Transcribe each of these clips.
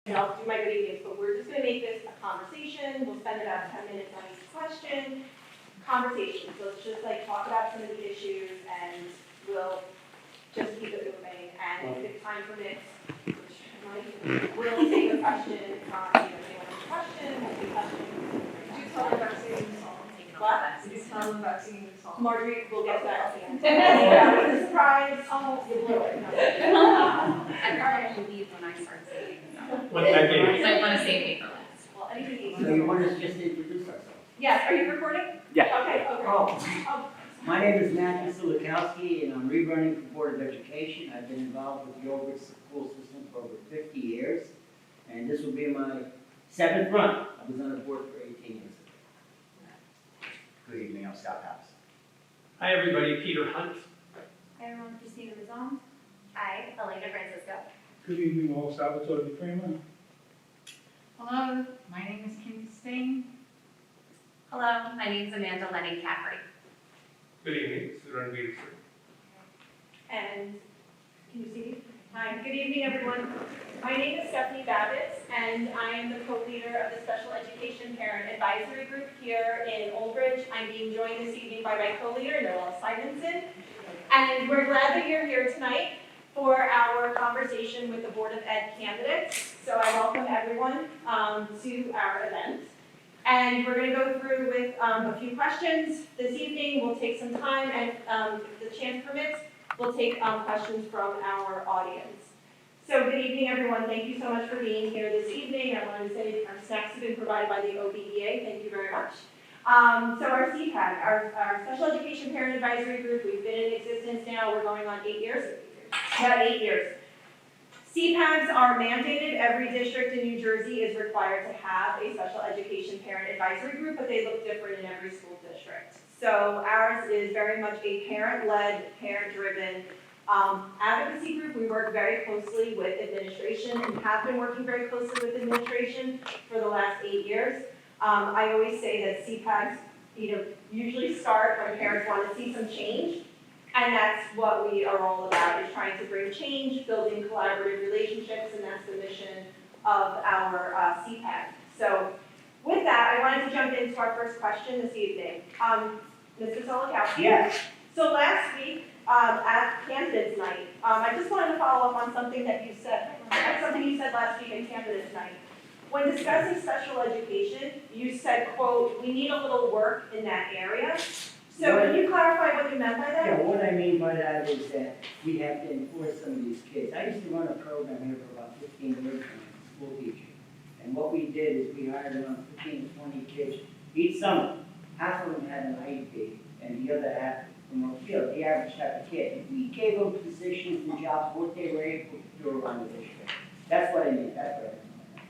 And I'll do my good evenings, but we're just gonna make this a conversation. We'll spend about 10 minutes on each question. Conversation, so let's just like talk about some of the issues and we'll just keep it moving. And if time permits, which we'll take a question from, anyone with a question, we'll take questions. Did you tell them about singing the song? What? Did you tell them about singing the song? Marjorie, we'll get to that at the end. Yeah, it's a surprise. Oh, you blew it. I probably should leave when I start saying stuff. What's that game? Because I want to save paper last. Well, anything. So you want us just to introduce ourselves? Yes, are you recording? Yeah. Okay, okay. Oh, my name is Matthew Sulikowski, and I'm rerunning for Board of Education. I've been involved with the Bridge school system for over 50 years, and this will be my 7th run. I was on the board for 18 years. Good evening, I'm Scott House. Hi, everybody. Peter Hunt. Hi, everyone. Christina Mazon. Hi, Elena Francisco. Good evening, all. Salvatore Di Prima. Hello, my name is Kim Sting. Hello, my name is Amanda Lennon Caffrey. Good evening. Sudan Peterson. And can you see me? Hi, good evening, everyone. My name is Stephanie Babbitts, and I am the co-leader of the Special Education Parent Advisory Group here in Old Bridge. I'm being joined this evening by my co-leader, Noelle Simonson. And we're glad that you're here tonight for our conversation with the Board of Ed candidates. So I welcome everyone to our event. And we're going to go through with a few questions this evening. We'll take some time, and if the chance permits, we'll take questions from our audience. So good evening, everyone. Thank you so much for being here this evening. I wanted to say our snacks have been provided by the OBEA. Thank you very much. So our SEPAG, our Special Education Parent Advisory Group, we've been in existence now. We're going on 8 years. About 8 years. CPAGs are mandated. Every district in New Jersey is required to have a special education parent advisory group, but they look different in every school district. So ours is very much a parent-led, parent-driven advocacy group. We work very closely with administration and have been working very closely with administration for the last 8 years. I always say that CPAGs, usually start when parents want to see some change. And that's what we are all about, is trying to bring change, building collaborative relationships, and that's the mission of our CPAG. So with that, I wanted to jump into our first question this evening. Mr. Solikowski? Yes. So last week at Candidates Night, I just wanted to follow up on something that you said, last week at Candidates Night. When discussing special education, you said, quote, "We need a little work in that area." So can you clarify what you meant by that? Yeah, what I mean by that is that we have to enforce some of these kids. I used to run a program here for about 15 years when I was a school teacher. And what we did is we hired around 15 to 20 kids each summer. Half of them had an IEP, and the other half, the average type of kid. We gave them positions and jobs, what they were able to do around the district. That's what I mean, that's what I mean.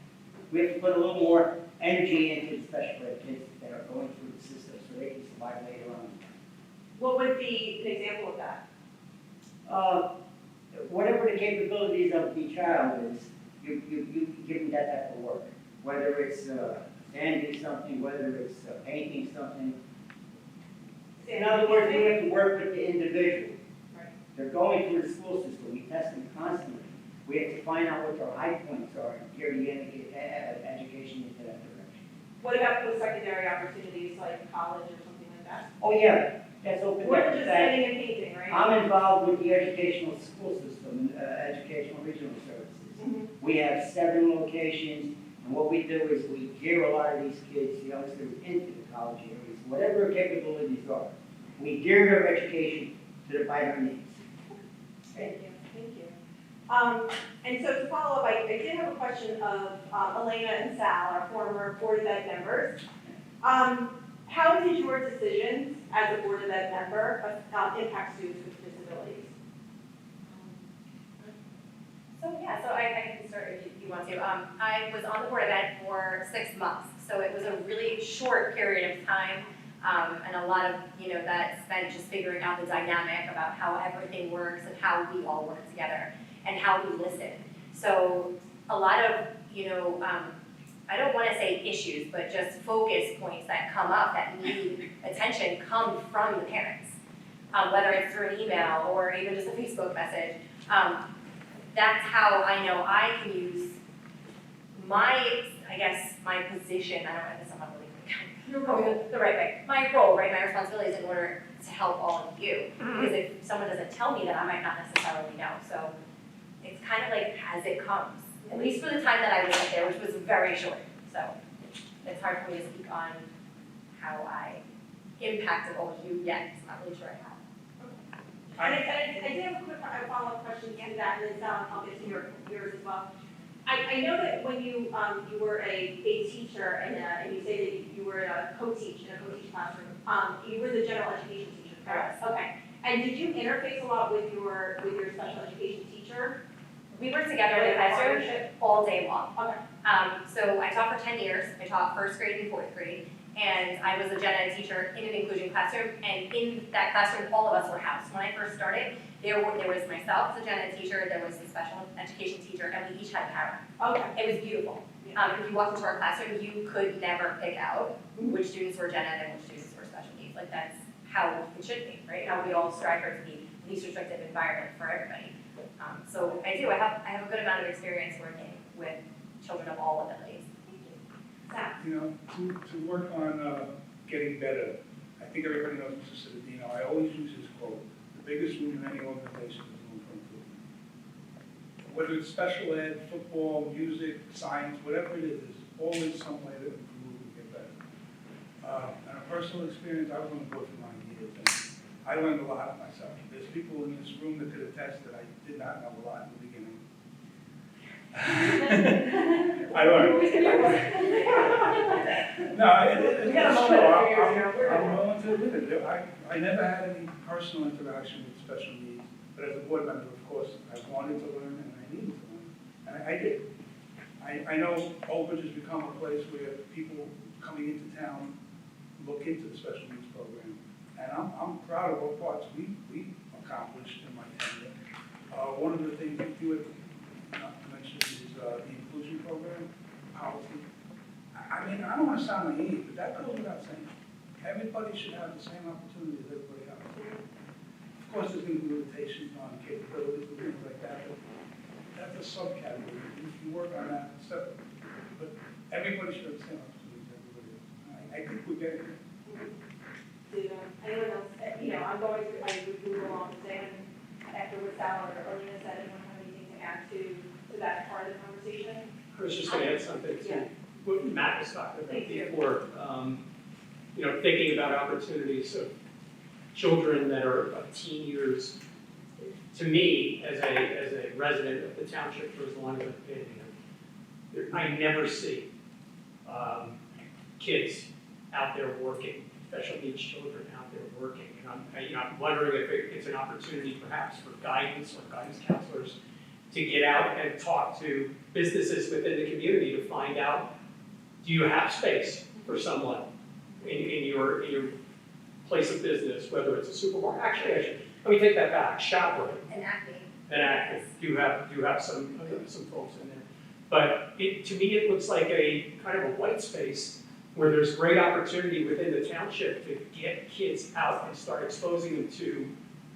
We have to put a little more energy into the special ed kids that are going through the system so they can survive later on. What would be an example of that? Whatever the capabilities of the child is, you give them that type of work. Whether it's sanding something, whether it's painting something. In other words, we have to work with the individual. Right. They're going through the school system. We test them constantly. We have to find out what their high points are and gear the education into that direction. What about post-secondary opportunities like college or something like that? Oh yeah, that's open. More than just sanding and painting, right? I'm involved with the educational school system, educational regional services. Mm-hmm. We have 7 locations, and what we do is we gear a lot of these kids, youngsters, into the college areas, whatever their capabilities are. We gear their education to their needs. Thank you, thank you. And so to follow up, I did have a question of Elena and Sal, our former Board of Ed members. How did your decisions as a Board of Ed member impact students with disabilities? So I can start if you want to. I was on the Board of Ed for 6 months, so it was a really short period of time, and a lot of, that spent just figuring out the dynamic about how everything works and how we all work together and how we listen. So a lot of, I don't want to say issues, but just focus points that come up that need attention come from the parents, whether it's through an email or even just a Facebook message. That's how I know I can use my position, I don't know, I guess I'm not really going the right way. My role, right, my responsibility is in order to help all of you. Because if someone doesn't tell me, then I might not necessarily know. So it's kind of like as it comes, at least for the time that I was up there, which was very short. So it's hard for me to speak on how I impacted all of you yet. I'm not really sure I have. And I did have a quick follow-up question to that, and I'll get to yours as well. I know that when you were a teacher and you say that you were a co-teach in a co-teach classroom, you were the general education teacher, correct? Okay. And did you interface a lot with your special education teacher? We worked together in the classroom all day long. Okay. So I taught for 10 years. I taught first grade and fourth grade. And I was a gen ed teacher in an inclusion classroom. And in that classroom, all of us were housed. When I first started, there was myself as a gen ed teacher, there was the special education teacher, and we each had a parent. Okay. It was beautiful. If you walked into our classroom, you could never pick out which students were gen ed and which students were special needs. Like that's how it should be, right? How we all strive for it to be the least restrictive environment for everybody. So I have a good amount of experience working with children of all abilities. Zach? You know, to work on getting better, I think everybody knows Mr. Citadino. I always use his quote, the biggest room in any organization is room for improvement. Whether it's special ed, football, music, science, whatever it is, there's always some way to improve and get better. And a personal experience, I was on the board for 9 years, and I learned a lot myself. There's people in this room that could attest that I did not know a lot in the beginning. I learned. No, it's true. I'm willing to admit it. I never had any personal interaction with special needs, but as a board member, of course, I wanted to learn and I needed to learn, and I did. I know Old Bridge has become a place where people coming into town look into the special needs program, and I'm proud of what parts we accomplished in my tenure. One of the things that you had mentioned is the inclusion program policy. I mean, I don't want to sound naive, but that goes without saying. Everybody should have the same opportunity as everybody else. Of course, there's going to be limitations on capabilities and things like that, but that's a subcategory. You work on that separately. But everybody should have the same opportunities as everybody else. I think we're getting there. Did anyone else, I'm going to, I would move along and say, after what Sal or Alina said, anyone have anything to add to that part of the conversation? I was just going to add something Yeah. to what Matt was talking about Thank you. before. Thinking about opportunities of children that are of teen years. To me, as a resident of the township for as long as I've been here, I never see kids out there working, special needs children out there working. And I'm wondering if it's an opportunity perhaps for guidance or guidance counselors to get out and talk to businesses within the community to find out, do you have space for someone in your place of business, whether it's a supermarket? Actually, let me take that back. ShopRite And acting. and Active do have some folks in there. But to me, it looks like a kind of a white space where there's great opportunity within the township to get kids out and start exposing them to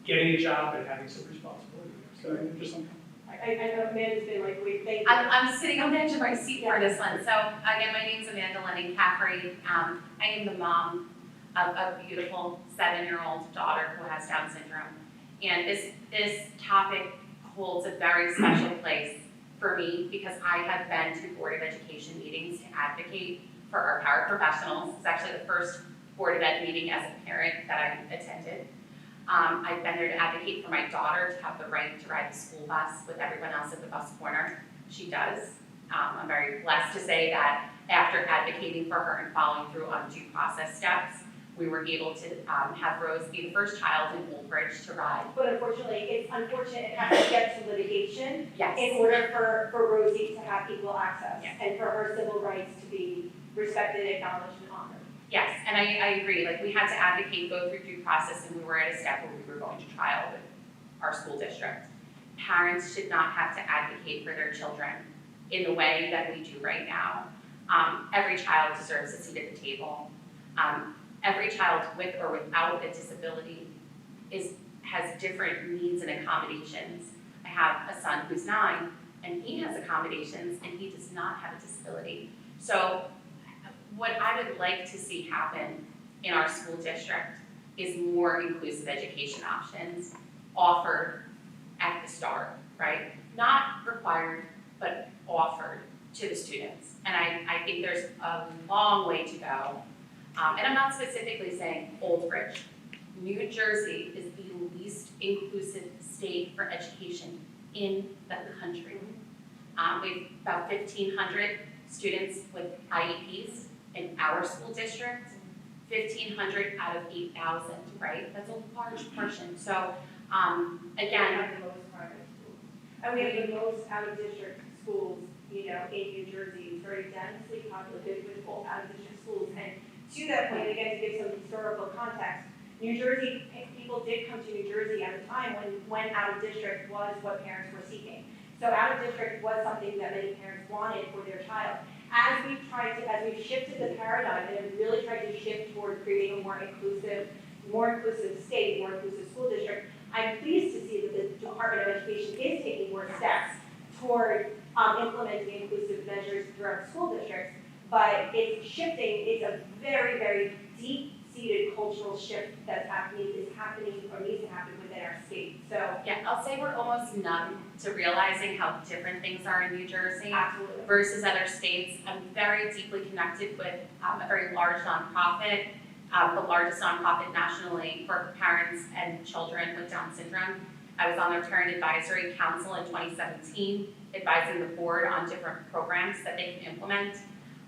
getting a job and having some responsibility. So just something. I know Amanda's been like, wait, thank you. I'm sitting on the edge of my seat for this one. So again, my name's Amanda Lennon Caffrey. I am the mom of a beautiful 7-year-old daughter who has Down syndrome. And this topic holds a very special place for me because I have been to Board of Education meetings to advocate for our paraprofessionals. It's actually the first Board of Ed meeting as a parent that I attended. I've been there to advocate for my daughter to have the right to ride the school bus with everyone else at the bus corner. She does. I'm very blessed to say that after advocating for her and following through on due process steps, we were able to have Rose be the first child in Old Bridge to ride. But unfortunately, it's unfortunate it has to get to litigation Yes. in order for Rosie to have equal access Yes. and for her civil rights to be respected, acknowledged, and honored. Yes, and I agree, like we had to advocate, go through due process, and we were at a step where we were going to trial with our school district. Parents should not have to advocate for their children in the way that we do right now. Every child deserves a seat at the table. Every child with or without a disability has different needs and accommodations. I have a son who's 9 and he has accommodations, and he does not have a disability. So what I would like to see happen in our school district is more inclusive education options offered at the start, right? Not required, but offered to the students. And I think there's a long way to go. And I'm not specifically saying Old Bridge. New Jersey is the least inclusive state for education in the country. We've about 1,500 students with IEPs in our school district, 1,500 out of 8,000, right? That's a large portion. So, We again, have the most private schools. And we have the most out-of-district schools, you know, in New Jersey. It's very densely populated with both out-of-district schools. And to that point, again, to give some historical context, New Jersey, people did come to New Jersey at a time when out-of-district was what parents were seeking. So out-of-district was something that many parents wanted for their child. As we've shifted the paradigm and have really tried to shift toward creating a more inclusive state, more inclusive school district, I'm pleased to see that the Department of Education is taking more steps toward implementing inclusive measures throughout school districts. But it's shifting, it's a very, very deep-seated cultural shift that's happening or needs to happen within our state. So yeah, I'll say we're almost numb to realizing how different things are in New Jersey absolutely. versus other states. I'm very deeply connected with a very large nonprofit, the largest nonprofit nationally for parents and children with Down syndrome. I was on their Parent Advisory Council in 2017, advising the board on different programs that they can implement.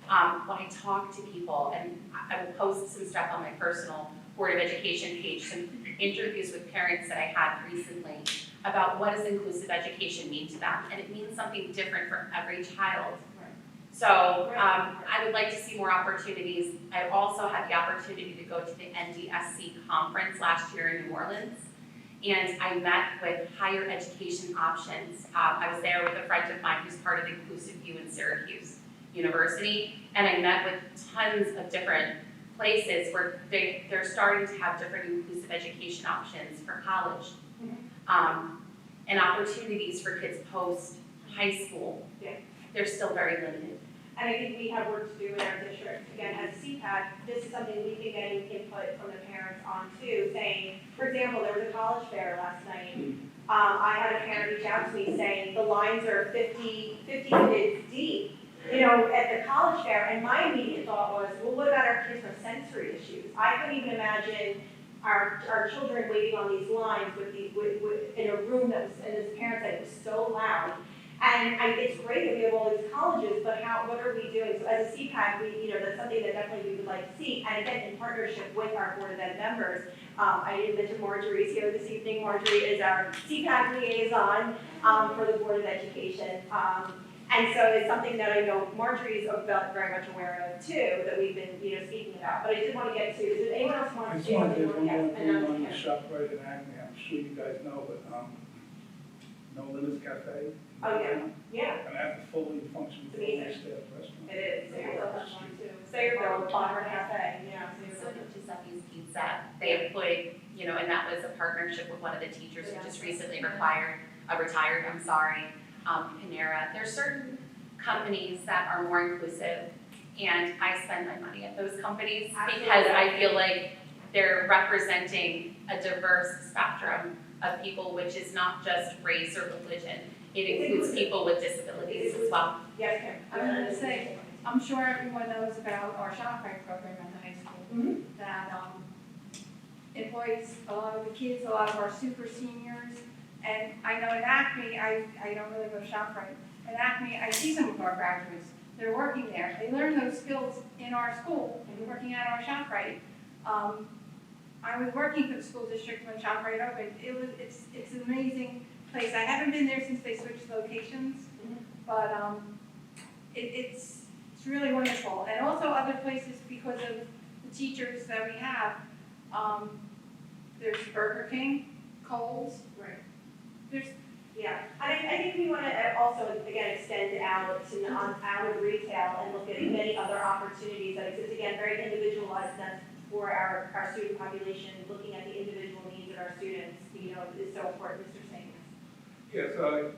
When I talk to people, and I will post some stuff on my personal Board of Education page, some interviews with parents that I had recently about what does inclusive education mean to them, and it means something different for every child. So I would like to see more opportunities. I also had the opportunity to go to the NDSC conference last year in New Orleans, and I met with higher education options. I was there with a friend of mine who's part of Inclusive U in Syracuse University, and I met with tons of different places where they're starting to have different inclusive education options for college, and opportunities for kids post high school. Yeah. They're still very limited. And I think we have work to do in our district. Again, as CPAG, this is something we've been getting input from the parents on too, saying, for example, there was a college fair last night. I had a parent reach out to me saying the lines are 50 kids deep, you know, at the college fair. And my immediate thought was, well, what about our kids with sensory issues? I couldn't even imagine our children waiting on these lines in a room that was, and this parent said it was so loud. And it's great that we have all these colleges, but what are we doing? So as a CPAC, that's something that definitely we would like to see. And again, in partnership with our Board of Ed members, I didn't mention Marjorie's here this evening. Marjorie is our CPAC liaison for the Board of Education. And so it's something that I know Marjorie's very much aware of too, that we've been speaking about. But I did want to get to, does anyone else want I to just say wanted something to more? Yes, and on then the ShopRite in Acme. I'm sure you guys know, but No Limits Cafe. Oh, yeah, And that's a fully functioning, It's amazing. fully staffed restaurant. it is. Sayreville has one too. Sayreville, Bonner Cafe, yeah. So Giuseppe's Pizza, they employed, and that was a partnership with one of the teachers who just recently retired, Panera. There's certain companies that are more inclusive, and I spend my money at those companies because I feel like they're representing a diverse spectrum of people, which is not just race or religion. It includes people with disabilities as well. Yes, Kim. I was gonna say, I'm sure everyone knows about our ShopRite program at the high school. That employs a lot of the kids, a lot of our super seniors. And I know at Acme, I don't really go to ShopRite. At Acme, I see some of our graduates. They're working there. They learn those skills in our school, working at our ShopRite. I was working for the school district when ShopRite opened. It's an amazing place. I haven't been there since they switched locations, but it's really wonderful. And also other places because of the teachers that we have. There's Burger King, Kohl's. Right. There's Yeah, and I think we want to also, again, extend out to out of retail and look at many other opportunities that exist. Again, very individualized that's for our student population, looking at the individual needs of our students, is so important, Mr. Singh. Yeah, so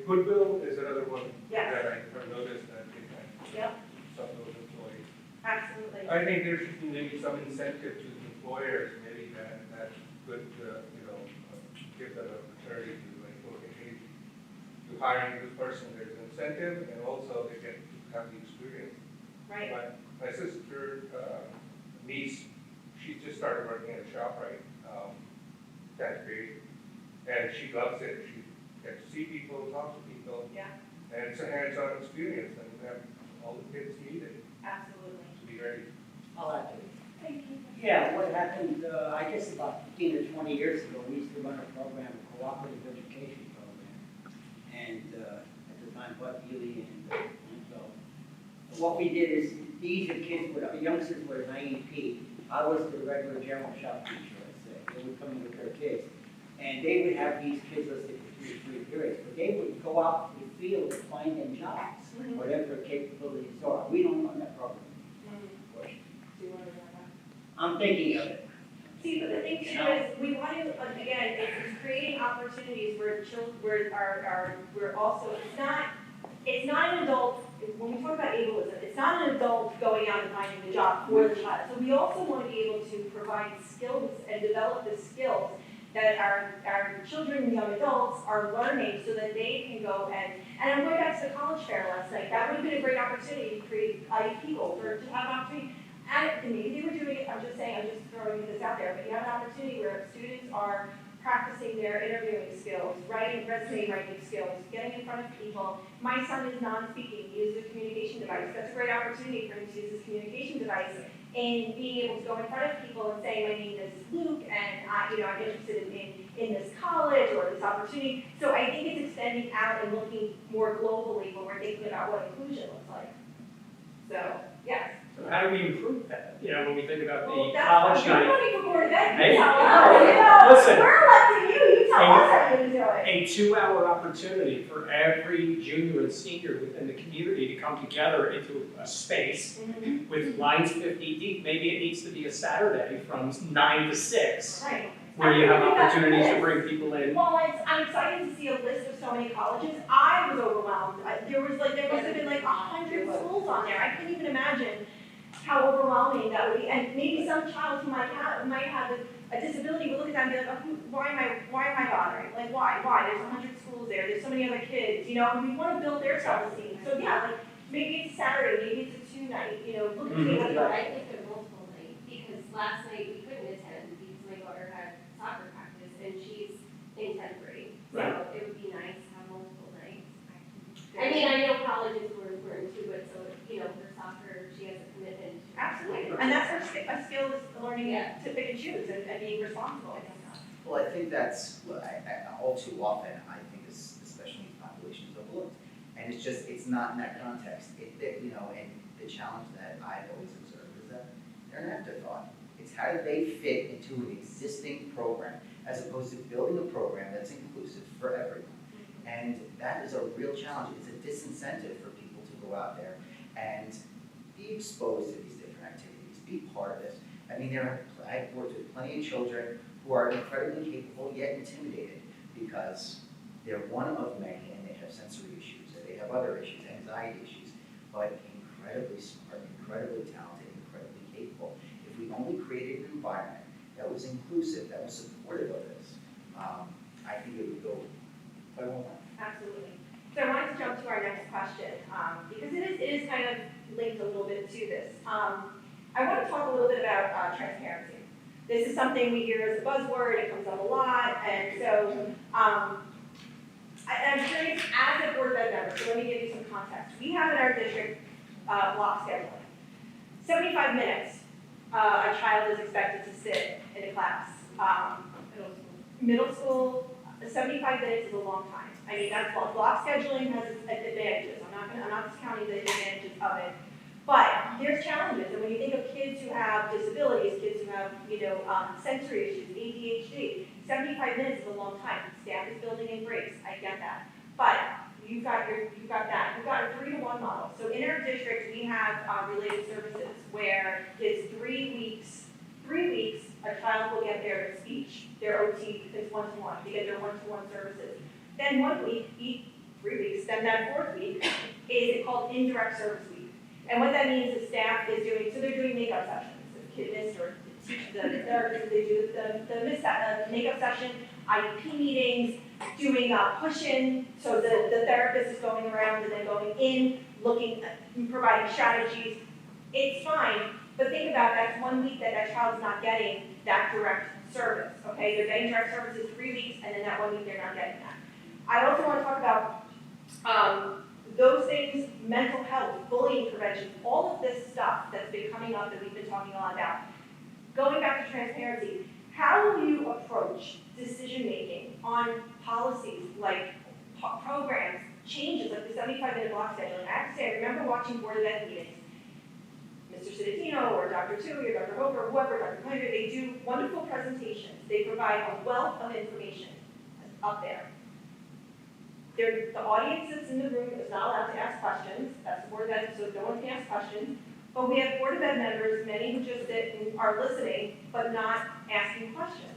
Goodwill is another one Yes. that I've noticed that they have. Yep. Some of those employees. Absolutely. I think there should be maybe some incentive to the employers, maybe that could, give them an opportunity to like, okay, hey, you hiring this person, there's an incentive, and also they get to have the experience. Right. My sister, niece, she just started working at a ShopRite, 10th grade, and she loves it. She gets to see people, talk to people. Yeah. And it's a hands-on experience, and we have all the kids need it Absolutely. to be ready. I'll add to it. Thank you. Yeah, what happened, I guess about 15 or 20 years ago, we used to run a program, a cooperative education program. And at the time, Bud Healy and so, what we did is, these are kids with, youngsters with an IEP. I was the regular general shop teacher, let's say. They would come in with their kids. And they would have these kids, let's say, for 2 or 3 periods. But they would go out to the field and find them jobs, whatever their capabilities are. We don't run that program. Do you want to run that? I'm thinking of it. See, but the thing too is, we want to, again, it's creating opportunities where children, we're also, it's not an adult, when we talk about ableism, it's not an adult going out and finding the job for the child. So we also want to be able to provide skills and develop the skills that our children and young adults are learning so that they can go and I'm going back to the college fair last night. That would have been a great opportunity to create people to have an opportunity. And maybe they were doing it, I'm just throwing this out there, but you have an opportunity where students are practicing their interviewing skills, resume writing skills, getting in front of people. My son is non-speaking, he uses a communication device. That's a great opportunity for him to use his communication device and being able to go in front of people and say, my name is Luke, and I'm interested in this college or this opportunity. So I think it's extending out and looking more globally when we're thinking about what inclusion looks like. So, yes. So how do we improve that? When we think about Well, the that's college you're night, running for board of ed. Hey, You tell us. listen. We're electing you. You tell us how you do it. a 2-hour opportunity for every junior and senior within the community to come together into a space with lines 50 deep. Maybe it needs to be a Saturday from 9 to 6, Right. where you have I think that's opportunities to it. bring people in. Well, I'm excited to see a list of so many colleges. I was overwhelmed. There must have been like 100 schools on there. I couldn't even imagine how overwhelming that would be. And maybe some child who might have a disability will look at that and be like, oh, why am I bothering? Like, why? There's 100 schools there. There's so many other kids, and we want to build their self-esteem. So yeah, like maybe it's Saturday, maybe it's a 2-night, look at Mhm. the I think they're multiple night, because last night we couldn't attend because my daughter had soccer practice and she's in 10th grade. So Right. it would be nice to have multiple nights. I mean, I know colleges were important too, but so, for soccer, she has a commitment. Absolutely. And that's a skill is learning Yeah. to pick and choose and being responsible. Well, I think that's, all too often, I think this, the special needs population is overlooked. And it's not in that context. And the challenge that I've always observed is that they're an afterthought. It's how do they fit into an existing program, as opposed to building a program that's inclusive for everyone. And that is a real challenge. It's a disincentive for people to go out there and be exposed to these different activities, be part of this. I mean, I've worked with plenty of children who are incredibly capable yet intimidated because they're one of many and they have sensory issues, or they have other issues, anxiety issues, but incredibly smart, incredibly talented, incredibly capable. If we only created an environment that was inclusive, that was supportive of this, I think it would go quite a long way. Absolutely. So I wanted to jump to our next question, because it is kind of linked a little bit to this. I want to talk a little bit about transparency. This is something we hear as a buzzword, it comes up a lot, and so I'm curious, as a Board of Ed member, so let me give you some context. We have in our district block scheduling. 75 minutes a child is expected to sit in a class. Middle school, 75 minutes is a long time. I mean, that's long. Block scheduling has its advantages. I'm not discounting the advantages of it. But there's challenges, and when you think of kids who have disabilities, kids who have, sensory issues, ADHD, 75 minutes is a long time. Staff is building in breaks, I get that. But you've got that. We've got a 3-to-1 model. So in our district, we have related services where it's 3 weeks. 3 weeks, a child will get their speech, their OT, if it's 1-to-1, they get their 1-to-1 services. Then 1 week, 3 weeks, then that 4th week is called indirect service week. And what that means is staff is doing, so they're doing makeup sessions, the kid missed or the therapists, they do the makeup session, IEP meetings, doing push-in, so the therapist is going around and then going in, looking, providing strategies. It's fine, but think about that's 1 week that child's not getting that direct service, okay? They're getting direct services 3 weeks, and then that 1 week they're not getting that. I also want to talk about those things, mental health, bullying prevention, all of this stuff that's been coming up that we've been talking a lot about. Going back to transparency, how will you approach decision-making on policies like programs, changes like the 75-minute block scheduling? I have to say, I remember watching Board of Ed meetings. Mr. Cittadino or Dr. Tui or Dr. Hope or whoever, Dr. Kleiner, they do wonderful presentations. They provide a wealth of information up there. The audience that's in the room is not allowed to ask questions. That's the Board of Ed, so no one can ask questions. But we have Board of Ed members, many who just sit and are listening, but not asking questions.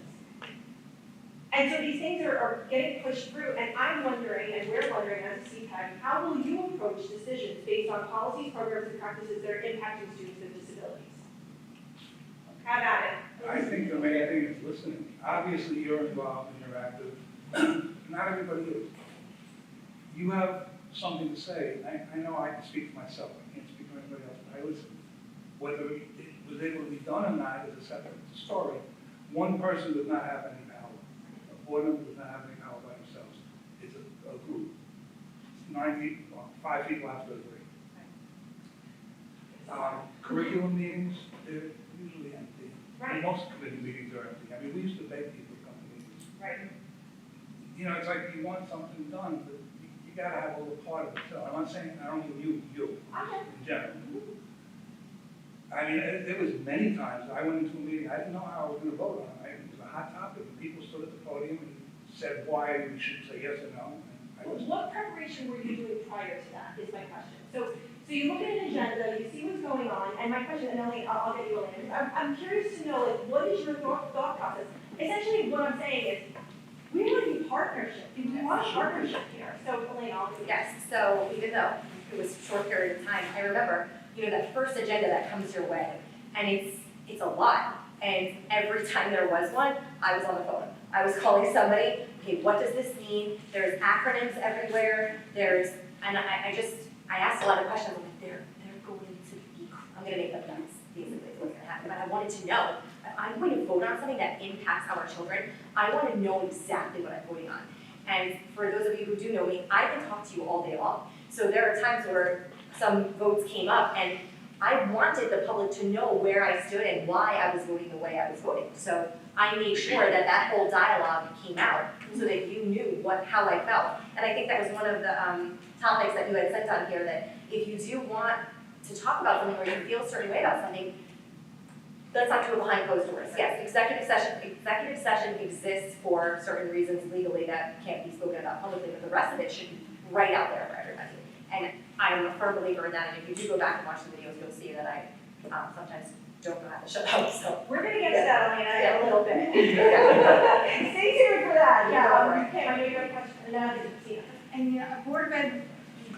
And so these things are getting pushed through, and I'm wondering, and we're wondering as a CPAG, how will you approach decisions based on policies, programs, and practices that are impacting students with disabilities? How about it? I think the main thing is listening. Obviously, you're involved and you're active. Not everybody is. You have something to say. I know I can speak for myself. I can't speak for anybody else, but I listen. Whether it was able to be done or not is a separate story. One person does not have any power. A board member does not have any power by themselves. It's a group. It's 9 people, 5 people have to agree. Curriculum meetings, they're usually empty. Right. Most committee meetings are empty. I mean, we used to beg people to come to meetings. Right. You know, it's like you want something done, but you gotta have a little part of it. So I'm not saying, I don't mean you, in general. I mean, there was many times I went into a meeting, I didn't know how I was gonna vote on it. It was a hot topic, and people stood at the podium and said why we should say yes or no. And I was, What preparation were you doing prior to that, is my question. So you look at an agenda, you see what's going on, and my question, and Elaine, I'll get you, Elaine, I'm curious to know, like, what is your thought process? Essentially, what I'm saying is, we want to be partnership, we want a partnership here, so Elaine, I'll get you. Yes, so even though it was a short period of time, I remember, that first agenda that comes your way, and it's a lot. And every time there was one, I was on the phone. I was calling somebody, okay, what does this mean? There's acronyms everywhere, and I asked a lot of questions, I'm like, they're going to be, I'm gonna make them nuts, basically, is what's gonna happen. But I wanted to know, if I'm going to vote on something that impacts our children, I wanna know exactly what I'm voting on. And for those of you who do know me, I can talk to you all day long. So there are times where some votes came up, and I wanted the public to know where I stood and why I was voting the way I was voting. So I made sure that whole dialogue came out so that you knew how I felt. And I think that was one of the topics that you had sent on here, that if you do want to talk about something or you feel a certain way about something, let's not do it behind closed doors. Yes, executive session exists for certain reasons legally that can't be spoken about publicly, but the rest of it should be right out there for everybody. And I'm a firm believer in that, and if you do go back and watch the videos, you'll see that I sometimes don't know how to shut up, so. We're gonna get to that, Elaine, in a little bit. Yeah. Stay tuned for that, yeah, Kim, I know you have a question, and then I'll get to Christina. And Board of Ed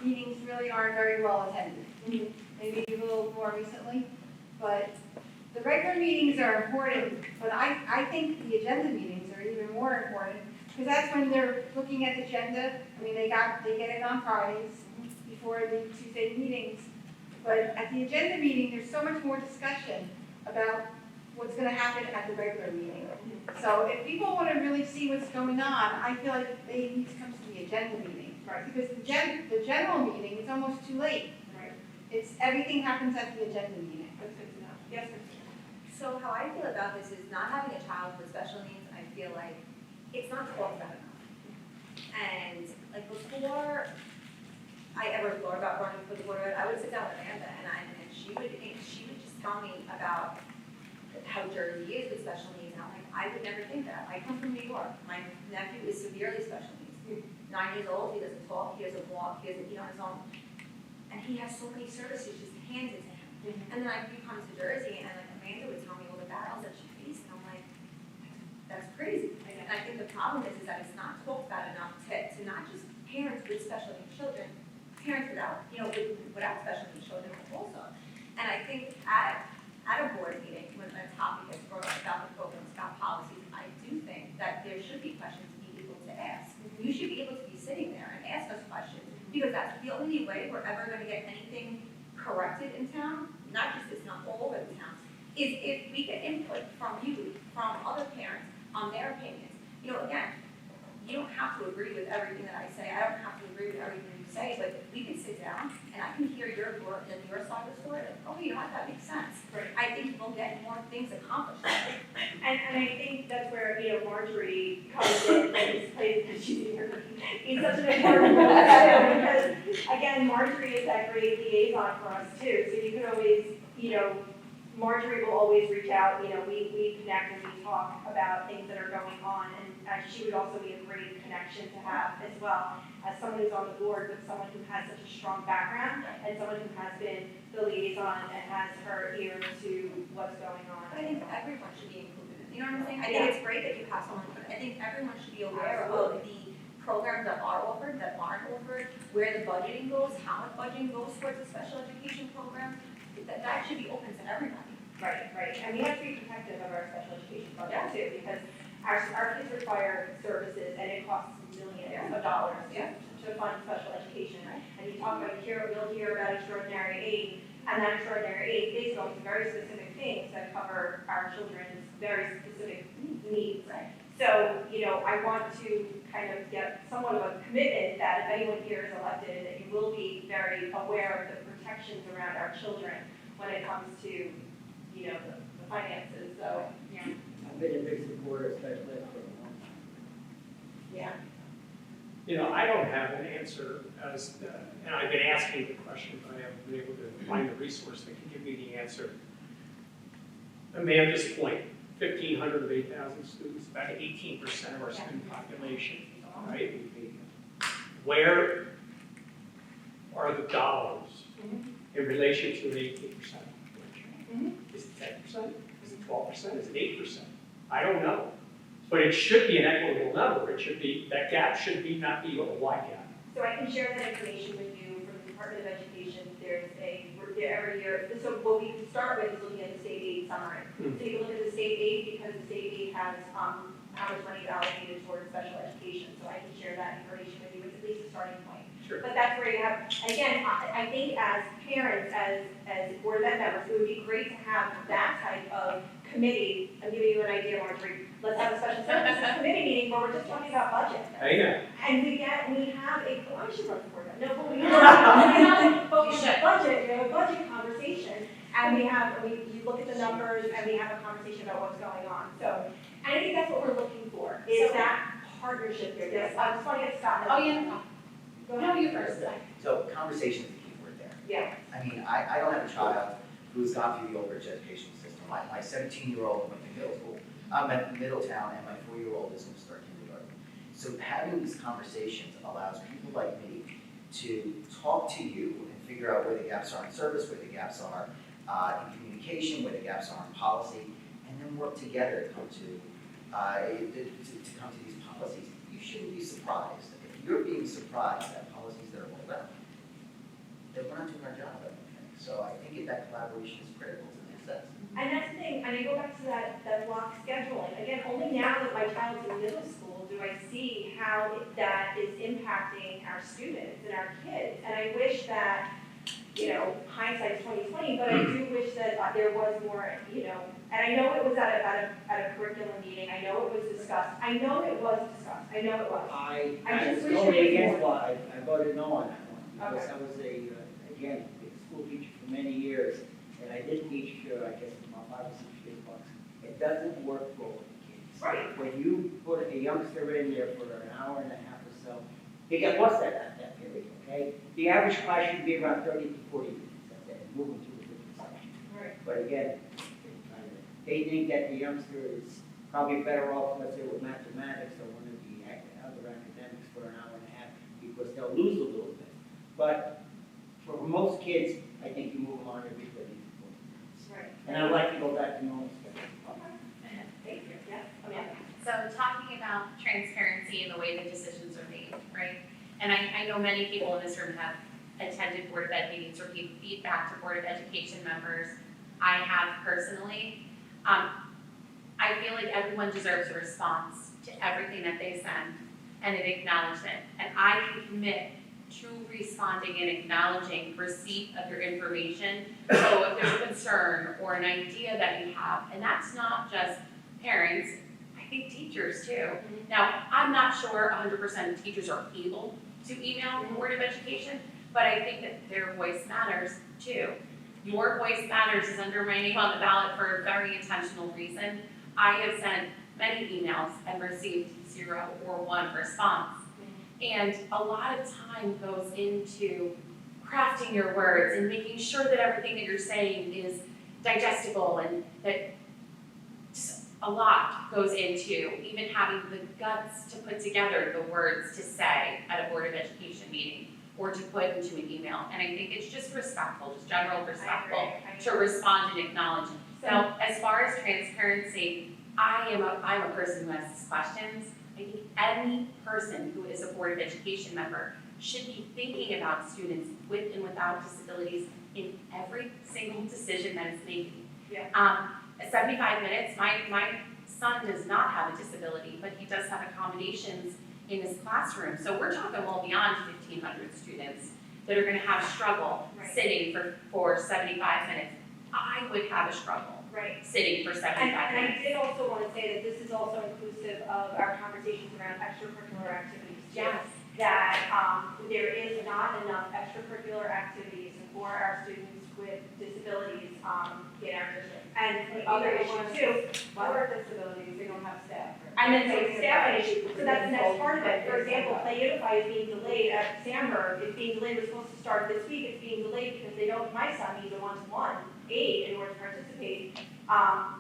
meetings really aren't very well attended. Maybe a little more recently, but the regular meetings are important, but I think the agenda meetings are even more important, because that's when they're looking at the agenda. I mean, they get it on Fridays before the Tuesday meetings, but at the agenda meeting, there's so much more discussion about what's gonna happen at the regular meeting. So if people wanna really see what's going on, I feel like they need to come to the agenda meeting. Right. Because the general meeting is almost too late. Right. Everything happens at the agenda meeting. That's good to know. Yes, Christina. So how I feel about this is not having a child with special needs, I feel like it's not talked about enough. And like before I ever thought about running for the Board of Ed, I would sit down with Amanda and she would just tell me about how Jersey is with special needs, and I'm like, I would never think that. I come from New York. My nephew is severely special needs. 9 years old, he doesn't talk, he doesn't walk, he doesn't eat on his own. And he has so many services just handed to him. And then he comes to Jersey, and like Amanda would tell me all the battles that she faced, and I'm like, that's crazy. And I think the problem is that it's not talked about enough to not just parents with special needs children, parents without, without special needs children also. And I think at a board meeting, when a topic is brought up about the programs, about policies, I do think that there should be questions to be able to ask. You should be able to be sitting there and ask us questions, because that's the only way we're ever gonna get anything corrected in town, not just this, not all over the town, is if we get input from you, from other parents, on their opinions. Again, you don't have to agree with everything that I say, I don't have to agree with everything you say, but we can sit down and I can hear your side of the story, like, oh, you know what, that makes sense. Right. I think we'll get more things accomplished. And I think that's where, Marjorie comes in and plays, he's such an important role too, because again, Marjorie is that great liaison for us too, so you could always, Marjorie will always reach out, we connect and we talk about things that are going on, and she would also be a great connection to have as well, as someone who's on the board, but someone who has such a strong background, and someone who has been the liaison and has her ear to what's going on. But I think everyone should be included, you know what I'm saying? I think it's great that you have someone, but I think everyone should be aware of the programs that are offered, that aren't offered, where the budgeting goes, how much budgeting goes towards a special education program. That should be open to everybody. Right, and we have to be protective of our special education budget too, because our kids require services and it costs millions of dollars to fund special education. And you talk about, we'll hear about extraordinary aid, and that extraordinary aid is going to very specific things that cover our children's very specific needs. Right. So, I want to kind of get somewhat of a commitment that if anyone here is elected, that you will be very aware of the protections around our children when it comes to, the finances, so, yeah. I've been a big supporter of special ed for a long time. Yeah. I don't have an answer and I've been asking the question, but I haven't been able to find a resource that can give me the answer. Amanda's point, 1,500 of 8,000 students, about 18% of our student population, right? Where are the dollars in relation to an 18% population? Is it 10%? Is it 12%? Is it 8%? I don't know. But it should be an equitable number. It should be, that gap should be not be a wide gap. So I can share that information with you from the Department of Education. There's every year, so what we start with is looking at the state aid summary. So you can look at the state aid because the state aid has how much money is allocated towards special education. So I can share that information with you. It's at least a starting point. Sure. But that's where you have, again, I think as parents, as board of ed members, it would be great to have that type of committee. I'm giving you an idea, Marjorie. Let's have a special services committee meeting where we're just talking about budget. I know. And we have I should run for that. No, but we have a budget conversation, and you look at the numbers, and we have a conversation about what's going on. So, and I think that's what we're looking for, is that partnership here. Yes, I just want to get Scott. Oh, yeah. Go ahead. No, you first. So conversation is the key word there. Yeah. I mean, I don't have a child who's gone through the old Bridge education system. My 17-year-old went to middle school. I'm at Middletown, and my 4-year-old is going to start kindergarten. So having these conversations allows people like me to talk to you and figure out where the gaps are in service, where the gaps are in communication, where the gaps are in policy, and then work together to come to these policies. You shouldn't be surprised. If you're being surprised at policies that are rolled out, then we're not doing our job, I don't think. So I think that collaboration is critical to the success. And that's the thing, and I go back to that block scheduling. Again, only now that my child's in middle school do I see how that is impacting our students and our kids. And I wish that, hindsight's 20/20, but I do wish that there was more, and I know it was at a curriculum meeting. I know it was discussed. I know it was. I just wish Going it against was more. law, I voted no on that one, because I was again, a school teacher for many years, and I did teach, I guess, about 5 or 6 years bucks. It doesn't work for all the kids. Right. When you put a youngster in there for an hour and a half or so, they get lost at that period, okay? The average class should be around 30 to 40 minutes at that, moving to a different section. Right. But again, they think that the youngster is probably better off, let's say, with mathematics or one of the other academics for an hour and a half, because they'll lose a little bit. But for most kids, I think you move them on every 30 to 40 minutes. Right. And I'd like to go back to normal schedule. Thank you. Yeah. Yeah. So talking about transparency in the way that decisions are made, right? And I know many people in this room have attended Board of Ed meetings or gave feedback to Board of Education members. I have personally. I feel like everyone deserves a response to everything that they send and an acknowledgement. And I can commit to responding and acknowledging receipt of your information. So if there's a concern or an idea that you have, and that's not just parents, I think teachers too. Now, I'm not sure 100% of teachers are able to email the Board of Education, but I think that their voice matters too. Your voice matters is under my name on the ballot for a very intentional reason. I have sent many emails and received 0 or 1 response. And a lot of time goes into crafting your words and making sure that everything that you're saying is digestible, and that just a lot goes into even having the guts to put together the words to say at a Board of Education meeting or to put into an email. And I think it's just respectful, just general respectful to respond and acknowledge. Now, as far as transparency, I'm a person who asks questions. I think any person who is a Board of Education member should be thinking about students with and without disabilities in every single decision that is made. Yeah. At 75 minutes, my son does not have a disability, but he does have accommodations in his classroom. So we're talking well beyond 1,500 students that are gonna have struggle sitting for 75 minutes. I would have a struggle sitting for 75 And minutes. I did also want to say that this is also inclusive of our conversations around extracurricular activities too. Yes. That there is not enough extracurricular activities for our students with disabilities in our district. And the other issue too, Or disabilities, they don't have staff. and then the staff issue, so that's the next part of it. For example, Play Unify is being delayed at Sandburg, it's being delayed, it's supposed to start this week, it's being delayed because they don't, my son needs a one-to-one aid in order to participate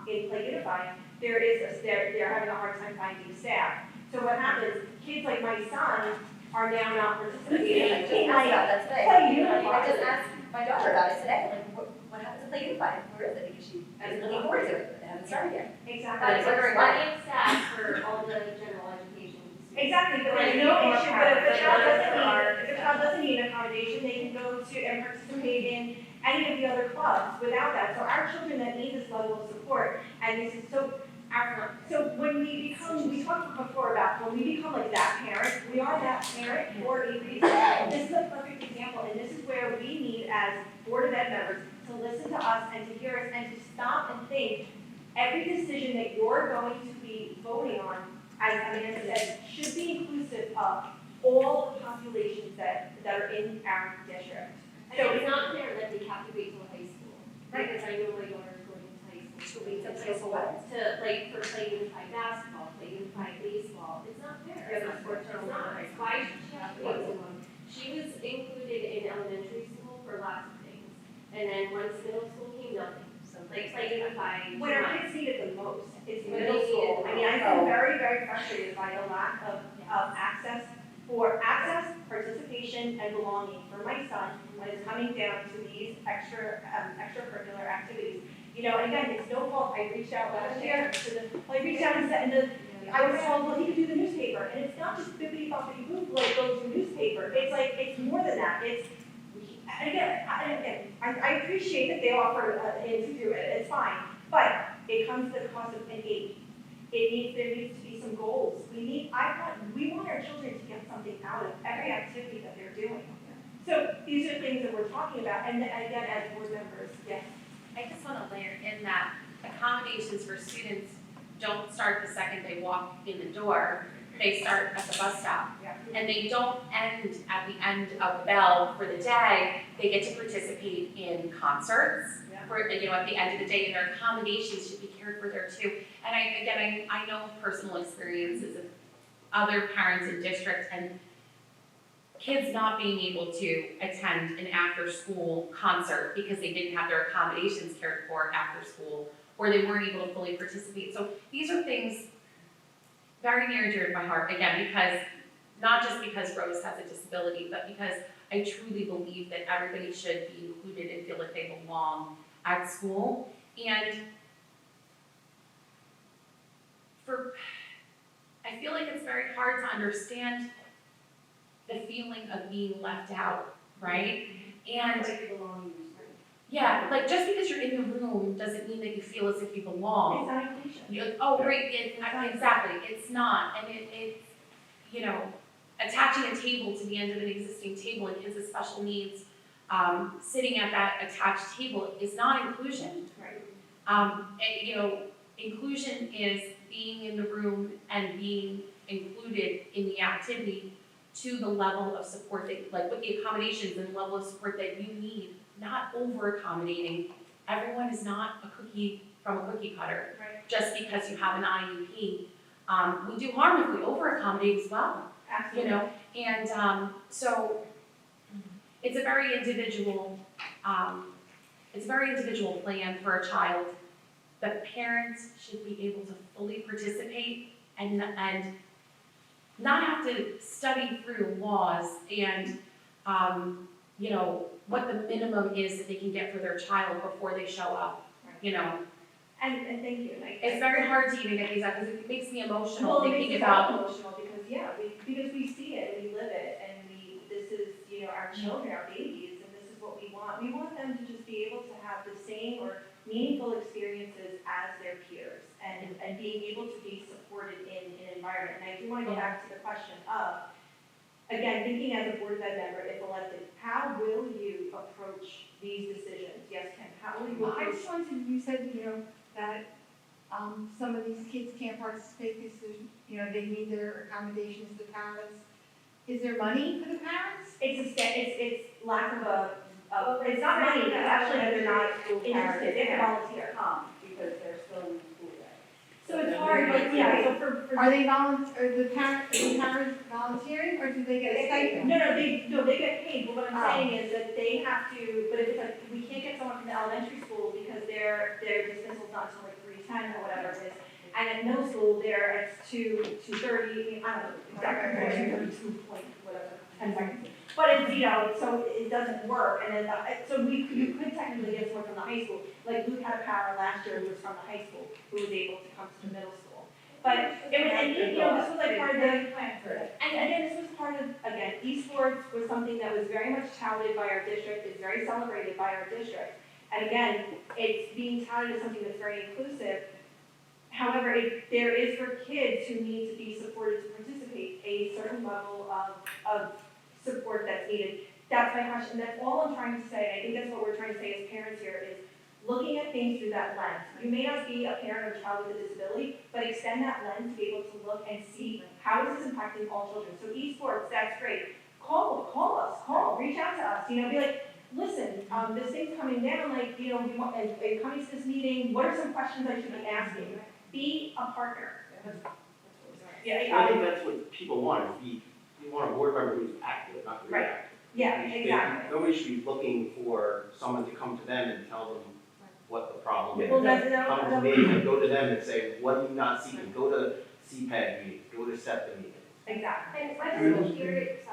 in Play Unify. They're having a hard time finding staff. So what happens, kids like my son are now not participating I just in asked like about that today. Play Unify. I just asked my daughter about it today, like, what happens to Play Unify? Where is it? Because she is looking forward to it, but they haven't started yet. Exactly. But it's wondering why. Plenty of staff for all the general education. Exactly, but there's no issue, but if the child doesn't need an accommodation, they can go to and participate in any of the other clubs without that. So our children that need this level of support, and this is so when we talked before about when we become like that parent, we are that parent for a reason. This is a perfect example, and this is where we need as Board of Ed members to listen to us and to hear us and to stop and think every decision that you're going to be voting on, as Amanda said, should be inclusive of all the populations that are in our district. So it's not fair that they have to wait till high school. Because I know my daughter's going into high school. To wait till high school what? To like for Play Unified basketball, Play Unified baseball. It's not fair. Yeah, the sports It's are not. high school. Why should she have to wait so long? She was included in elementary school for lots of things. And then once middle school came, nothing. So like Play Unified. When our kids need it the most, it's When middle they need school. it. I mean, I've been very, very frustrated by the lack of access, participation, and belonging for my son when it's coming down to these extracurricular activities. You know, and again, it's no fault, I reached out last year to I was told, well, he could do the newspaper, and it's not just bippity boppity boop, like go to newspaper, it's like, it's more than that, and again, I appreciate that they offer him to do it, it's fine, but it comes at the cost of an aid. There needs to be some goals. We want our children to get something out of every activity that they're doing. So these are things that we're talking about, and again, as board members, yes. I just want to layer in that accommodations for students don't start the second they walk in the door. They start at the bus stop. And they don't end at the end of the bell for the day. They get to participate in concerts. For, you know, at the end of the day, and their accommodations should be cared for there too. And I know personal experiences of other parents in district and kids not being able to attend an after-school concert because they didn't have their accommodations cared for after school, or they weren't able to fully participate. So these are things very near and dear to my heart, again, because, not just because Rose has a disability, but because I truly believe that everybody should be included and feel like they belong at school. And I feel like it's very hard to understand the feeling of being left out, right? And Like belonging, right? yeah, like just because you're in the room doesn't mean that you feel as if you belong. It's not inclusion. Oh, right, exactly, it's not, and it's, you know, attaching a table to the end of an existing table and kids with special needs, sitting at that attached table is not inclusion. Right. You know, inclusion is being in the room and being included in the activity to the level of support that, like with the accommodations and level of support that you need, not over accommodating. Everyone is not a cookie from a cookie cutter, Right. just because you have an IEP. We do harm if we over accommodate as well, you Absolutely. know, and so it's a very individual, plan for a child. The parents should be able to fully participate and not have to study through laws and, you know, what the minimum is that they can get for their child before they show up, you know. And thank you. It's very hard to even get these out because it makes me emotional Well, it thinking makes us about. all emotional because, yeah, because we see it, we live it, and this is, you know, our children, our babies, and this is what we want. We want them to just be able to have the same or meaningful experiences as their peers and being able to be supported in an environment. And I do want to go back to the question of, again, thinking as a Board of Ed member, if elected, how will you approach these decisions? Yes, Kim, how will you Well, I approach? just wanted, you said, you know, that, some of these kids can't participate because, you know, they need their accommodations, the parents. Is there money for the parents? It's lack of it's not money, it's actually that they're not interested, they have to volunteer. Because they're still in school day. So it's hard, like, yeah, so for. Are the parents volunteering, or do they get a stipend? No, they get paid, but what I'm saying is that they have to, but if it's like, we can't get someone from the elementary school because their dismissal's not until like 3:10 or whatever it is. And at middle school, they're at 2:30, I don't know, exactly, 2:32 point, whatever, 10 seconds. But it's, you know, so it doesn't work, and then, so you could technically get someone from the high school. Like Luke had a para last year who was from the high school, who was able to come to the middle school. But it was, and you know, this was like part of the, and again, this was part of, again, esports was something that was very much touted by our district, it's very celebrated by our district. And again, it's being touted as something that's very inclusive. However, there is for kids who need to be supported to participate, a certain level of support that's needed. That's my question, that's all I'm trying to say, and I think that's what we're trying to say as parents here, is looking at things through that lens. You may not be a parent of a child with a disability, but extend that lens to be able to look and see how is this impacting all children. So esports, that's great. Call us, reach out to us, you know, be like, listen, this thing's coming down, like, you know, we want, and coming to this meeting, what are some questions I should be asking? Be a partner. Yeah, I think that's what people want, is you want a board member who's active, not reactive. Yeah, exactly. Nobody should be looking for someone to come to them and tell them what the problem is. Well, that's Come to me and go to them and say, what are you not seeking? Go to CPAG meetings, go to SEPA meetings. Exactly. And whether you hear it,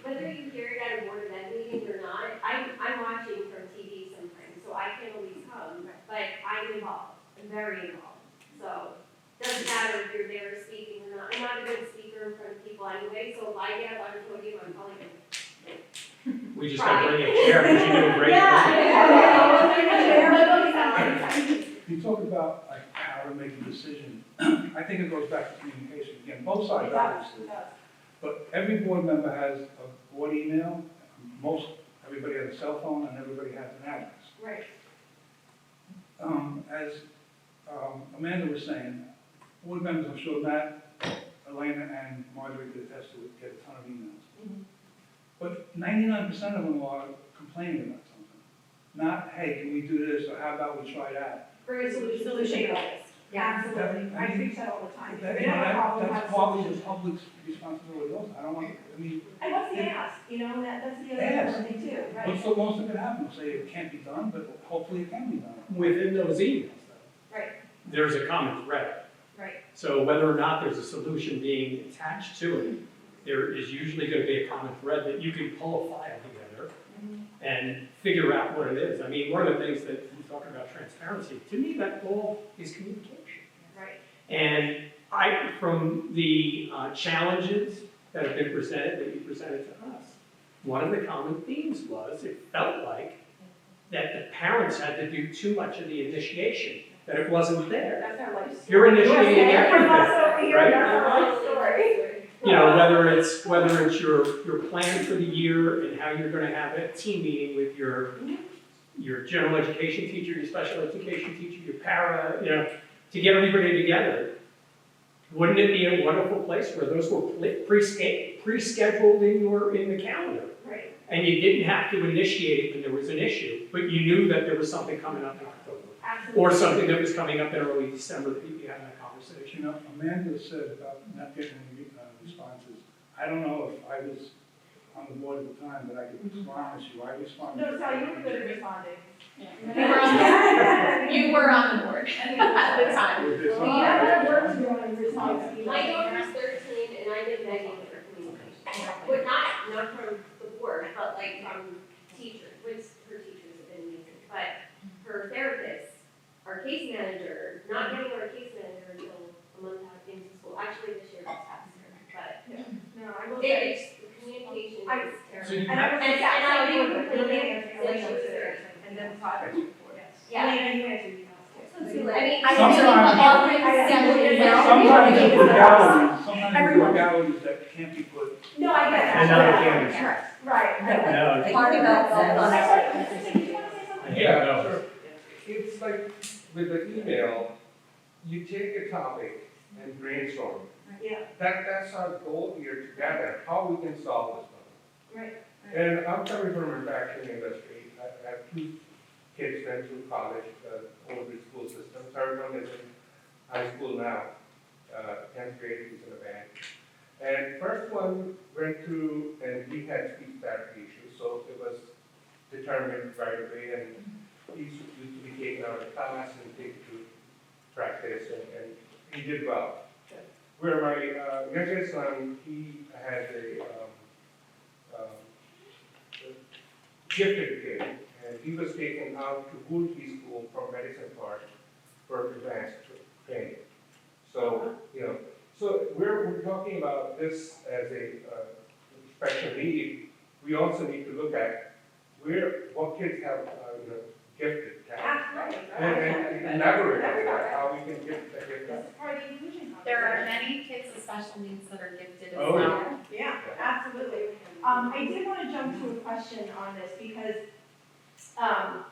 whether you hear it at a Board of Ed meeting or not, I'm watching from TV sometimes, so I can't always come, but I'm involved, I'm very involved. So, it doesn't matter if you're there speaking or not, I'm not a good speaker in front of people anyway, so if I get up on a podium, I'm probably gonna. We just gotta bring a chair, because you're doing great. You talk about like how to make a decision. I think it goes back to communication. Again, both sides obviously. But every board member has a board email. Everybody has a cell phone and everybody has an address. Right. As Amanda was saying, board members, I'm sure Matt, Elena, and Marjorie could attest to it, get a ton of emails. But 99% of them are complaining about something. Not, hey, can we do this, or how about we try that? Bring a solution. Absolutely. I preach that all the time. If we don't have a problem, That's have a partly the solution. public's responsibility also. I don't want, I mean, And what's the ask, you know, that's the other Ask. important thing too, right? what's the most that could happen? Say it can't be done, but hopefully it can be done. Within those emails, though. Right. There's a common thread. Right. So whether or not there's a solution being attached to it, there is usually going to be a common thread that you can pull a file together and figure out what it is. I mean, one of the things that you talk about transparency, to me, that all is communication. Right. And from the challenges that have been presented, that you presented to us, one of the common themes was, it felt like, that the parents had to do too much of the initiation, that it wasn't there. That's our life story. You're initiating everything, right? That's our life story. You know, whether it's your plan for the year and how you're gonna have a team meeting with your general education teacher, your special education teacher, your para, you know, to get everybody together. Wouldn't it be a wonderful place where those were pre-scheduled in the calendar? Right. And you didn't have to initiate it when there was an issue, but you knew that there was something coming up in October. Absolutely. Or something that was coming up in early December that you'd be having that conversation. You know, Amanda said about not getting any responses. I don't know if I was on the board at the time, but I could promise you, I responded. No, Sally, you were good at responding. You were on the board at the time. With this Well, one, you have I to work responded. through on response. My daughter's 13 and I get negative for communication. But not from the board, but like from teachers, which her teachers have been amazing. But her therapists, our case manager, not getting our case manager until a month out into school. Actually, this year was faster, but No, I will say. it's, the communication I- is terrible. So you And I was And- like, and I Sally, you do were believe really in answering Alicia's social consideration, and then progress report. Yeah. Elena, you answered emails too. I mean, I Sometimes- Sometimes there's legalities that can't be put. No, I get that. And now they can be. Correct. Right. No, Part about I'm sorry, Mr. Singh, did you want to say something? Yeah, sure. It's like with the email, you take a topic and brainstorm. Yeah, That's our goal here together, how we can solve this problem. right. And I'm coming from manufacturing industry. I have two kids went through college, Bridge school system. Third one is in high school now, 10th grade, he's in a band. And first one went through, and he had speech therapy issues, so it was determined right away, and he used to be taken out of class and taken to practice, and he did well. Where my youngest son, he has a gifted kid, and he was taken out to Woolsey School from Medicine Park for advanced training. So, so we're talking about this as a special need. We also need to look at what kids have, gifted talent. Absolutely. And elaborate on that, how we can get that gift. This is part of the inclusion conversation. There are many kids with special needs that are gifted as Oh, well. Yeah, absolutely. I did want to jump to a question on this because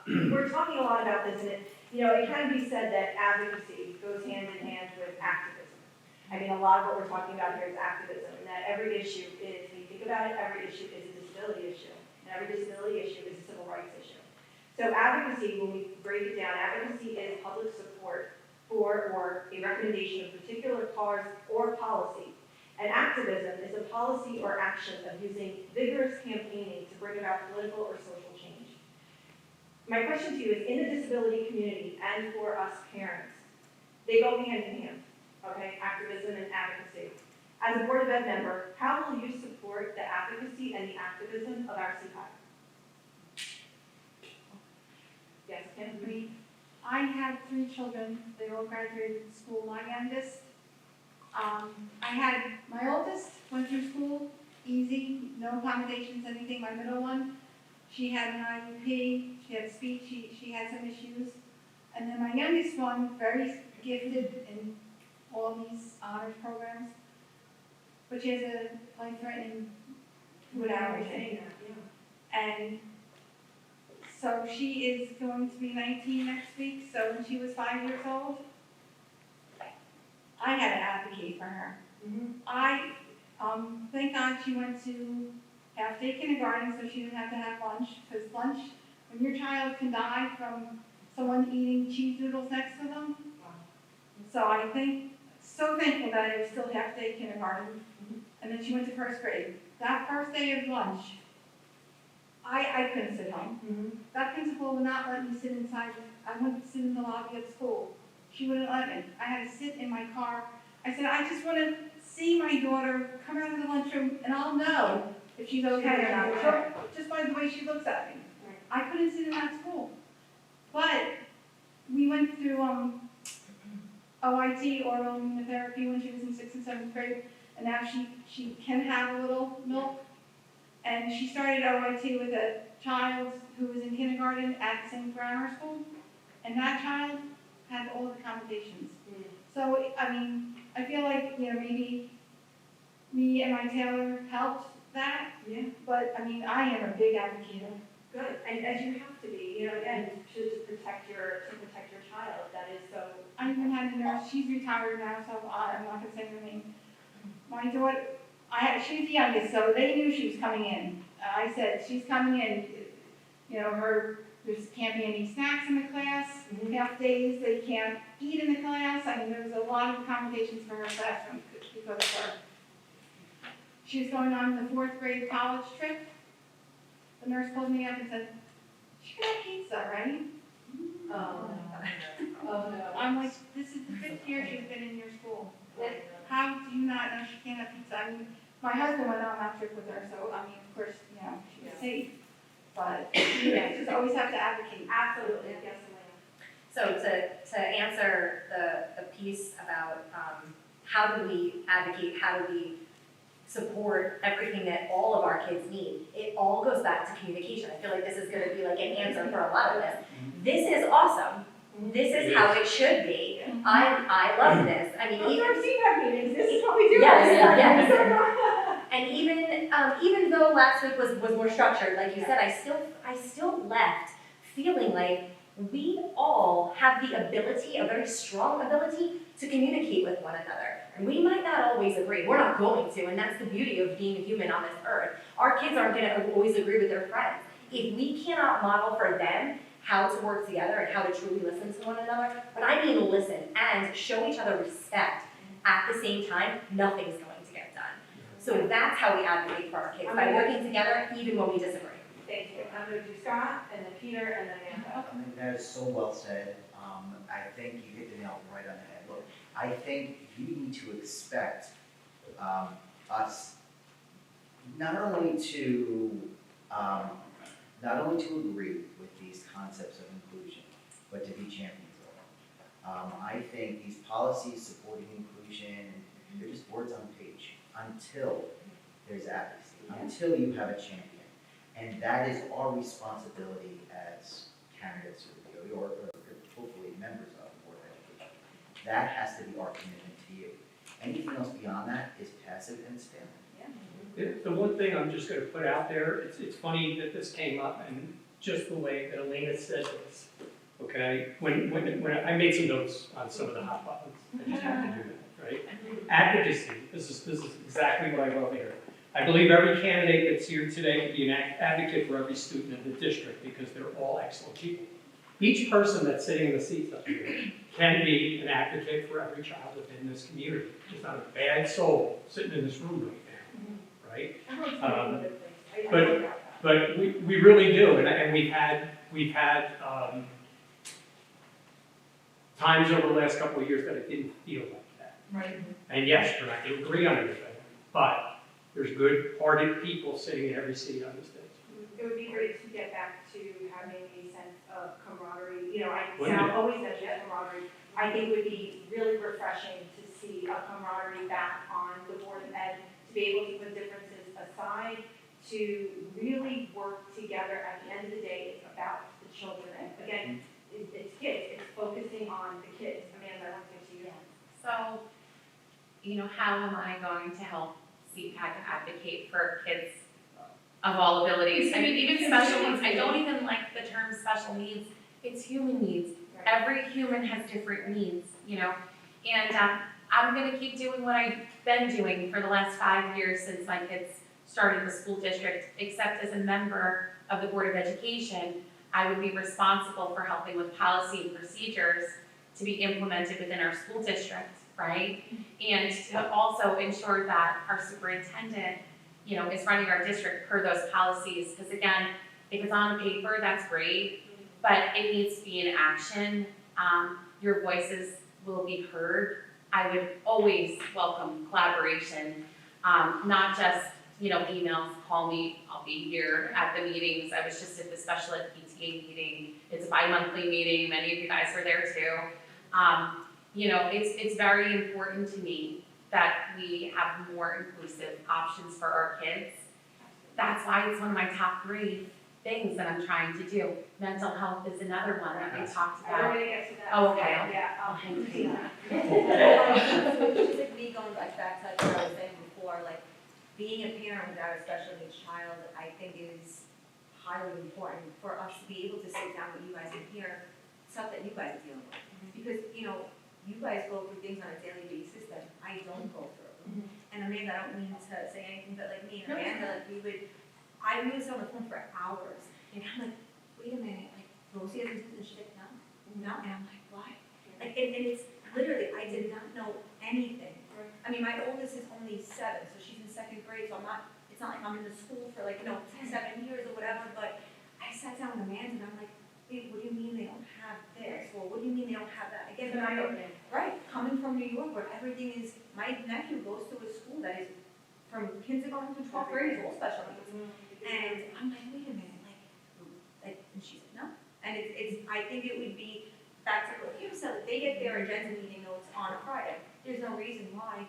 we're talking a lot about this, and it can be said that advocacy goes hand in hand with activism. I mean, a lot of what we're talking about here is activism, and that every issue is, when you think about it, every issue is a disability issue, and every disability issue is a civil rights issue. So advocacy, when we break it down, advocacy is public support for or a recommendation of particular cause or policy. And activism is a policy or action of using vigorous campaigning to bring about political or social change. My question to you is, in the disability community and for us parents, they go hand in hand, okay, activism and advocacy. As a Board of Ed member, how will you support the advocacy and the activism of our CPAC? Yes, Kim? I have 3 children, they all graduated school. My youngest, I had, my oldest went through school, easy, no accommodations, anything. My middle one, she had an IEP, she had speech, she had some issues. And then my youngest one, very gifted in all these honors programs, but she has a life-threatening food allergy. And so she is going to be 19 next week, so when she was 5 years old, I had to advocate for her. I, thank God she went to half-day kindergarten, so she didn't have to have lunch, because lunch, when your child can die from someone eating cheese doodles next to them. So I think, so thankful that it was still half-day kindergarten, and then she went to first grade. That first day of lunch, I couldn't sit home. That principal would not let me sit inside, I wouldn't sit in the lobby of school. She wouldn't let me. I had to sit in my car. I said, I just want to see my daughter come out of the lunchroom, and I'll know if she's okay or not, just by the way she looks at me. I couldn't sit in that school. But we went through OIT, oral immunotherapy, when she was in 6th and 7th grade, and now she can have a little milk. And she started OIT with a child who was in kindergarten at the same grammar school, and that child had all the complications. So, I mean, I feel like, maybe me and my Taylor helped that, Yeah. but, I mean, I am a big advocate of. Good, and as you have to be, again, to protect your child, that is so. I even had a nurse, she's retired now, so I'm not gonna say her name. My daughter, she was the youngest, so they knew she was coming in. I said, she's coming in, there can't be any snacks in the class, half days, they can't eat in the class. I mean, there was a lot of complications for her classroom because of her. She was going on the 4th grade college trip. The nurse called me up and said, she got pizza, right? Oh, no. I'm like, this is the 5th year she's been in your school. How do you not know she can't have pizza? I mean, my husband went on that trip with her, so, I mean, of course, she was safe. But, just always have to advocate. Absolutely, yes, Elena. So to answer the piece about how do we advocate, how do we support everything that all of our kids need, it all goes back to communication. I feel like this is going to be like an answer for a lot of this. This is awesome. This is how it should be. I love this. I mean, Those even are CPAC meetings, this is what we do. Yes, yes. And even though last week was more structured, like you said, I still left feeling like we all have the ability, a very strong ability, to communicate with one another. We might not always agree. We're not going to, and that's the beauty of being a human on this earth. Our kids aren't going to always agree with their friends. If we cannot model for them how to work together and how to truly listen to one another, but I mean listen and show each other respect at the same time, nothing's going to get done. So that's how we advocate for our kids, by working together even when we disagree. Thank you. I'm going to do Scott, and then Peter, and then Amanda. I mean, that is so well said. I think you hit the nail right on the head. Look, I think you need to expect us not only to agree with these concepts of inclusion, but to be champions of them. I think these policies supporting inclusion, they're just words on a page until there's advocacy, until you have a champion. And that is our responsibility as candidates for the BOE or hopefully members of the Board of Education. That has to be our commitment to you. Anything else beyond that is passive and it's failing. The one thing I'm just gonna put out there, it's funny that this came up and just the way that Elena said this, okay? When I made some notes on some of the hot buttons, I just have to do that, right? Advocacy, this is exactly what I wrote here. I believe every candidate that's here today can be an advocate for every student in the district because they're all excellent people. Each person that's sitting in the seats up here can be an advocate for every child within this community. There's not a bad soul sitting in this room right now, right? But we really do, and we've had times over the last couple of years that it didn't feel like that. Right. And yes, we're not going to agree on everything, but there's good-hearted people sitting in every seat on this stage. It would be great to get back to having a sense of camaraderie. Wouldn't I've it? always mentioned camaraderie. I think it would be really refreshing to see a camaraderie back on the Board of Ed, to be able to put differences aside, to really work together. At the end of the day, it's about the children. And again, it's kids. It's focusing on the kids. Amanda, I want to get to you. So, how am I going to help CPAC advocate for kids of all abilities? I mean, even special needs, I don't even like the term special needs. It's human needs. Every human has different needs, and I'm gonna keep doing what I've been doing for the last 5 years since my kids started the school district, except as a member of the Board of Education, I would be responsible for helping with policy and procedures to be implemented within our school district, right? And to also ensure that our superintendent, is running our district per those policies. Because again, if it's on paper, that's great, but it needs to be in action. Your voices will be heard. I would always welcome collaboration, not just, emails, call me, I'll be here at the meetings. I was just at the special ed PTA meeting. It's a bi-monthly meeting. Many of you guys were there too. it's very important to me that we have more inclusive options for our kids. That's why it's one of my top 3 things that I'm trying to do. Mental health is another one that we talked We're about. gonna get to that. Oh, okay. Yeah, So it's just like me going back to what I was saying before, like, being a parent without a special needs child, I think is highly important for us to be able to sit down with you guys and hear stuff that you guys are dealing with. Because, you guys go through things on a daily basis that I don't go through. And Amanda, I don't mean to say anything, but like me and Amanda, like we would sit on the phone for hours, and I'm like, wait a minute, like, Rosie hasn't done this shit, no, and I'm like, why? Like, and it's literally, I did not know anything. I mean, my oldest is only 7, so she's in 2nd grade, so it's not like I'm in the school for like, 7 years or whatever, but I sat down with Amanda and I'm like, wait, what do you mean they don't have this? Or what do you mean they don't have that? Again, coming from New York where everything is, my nephew goes to a school that is from kindergarten to 12th grade, is all special needs. And I'm like, wait a minute, and she said, no. And I think it would be back to what you said, they get their agenda meeting notes on a Friday. There's no reason why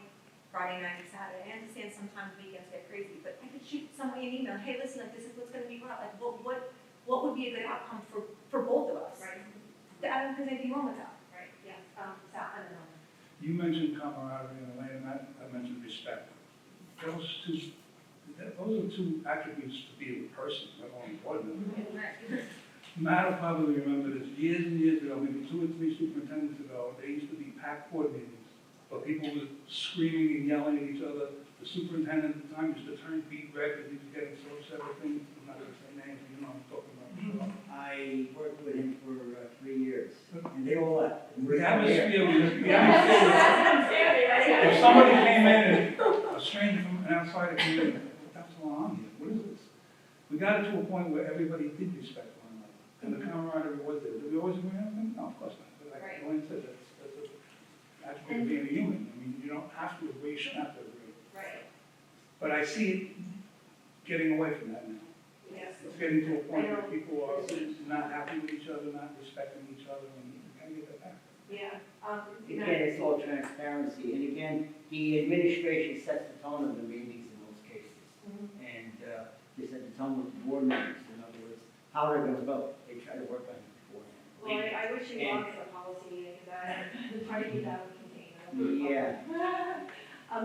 Friday night and Saturday. I understand sometimes weekends get crazy, but I could shoot somebody an email, hey, listen, like, this is what's gonna be brought, like, what would be a good outcome for both of us? Right. I don't think there's anything wrong with that. Right, yeah, Sal, I don't know. You mentioned camaraderie and Elaine, and I mentioned respect. Those are 2 attributes to be a person, let alone important. Matt will probably remember this, years and years ago, maybe 2 or 3 superintendents ago, there used to be packed board meetings, where people were screaming and yelling at each other. The superintendent at the time used to turn beet red because he was getting so upset with things. I'm not gonna say names, but you know what I'm talking about. I worked with him for 3 years, and they all left. And The we're atmosphere here. if somebody came in and a stranger from an outside community, what the hell's going on here? What is this? We got it to a point where everybody did respect one another, and the camaraderie was there. Did we always agree on everything? No, of course not. But like Elaine said, that's a attribute of being a human. I mean, you don't have to agree, you shouldn't have to agree. Right. But I see it getting away from that now. Yes. It's getting to a point where people are not happy with each other, not respecting each other, and we gotta get that back. Yeah. Again, it's all transparency, and again, the administration sets the tone of the meetings in those cases. And they set the tone with the board members, in other words, how they're gonna vote, they try to work on it beforehand. Well, I wish you luck at the policy meeting, because I'm trying to keep that contained. Yeah.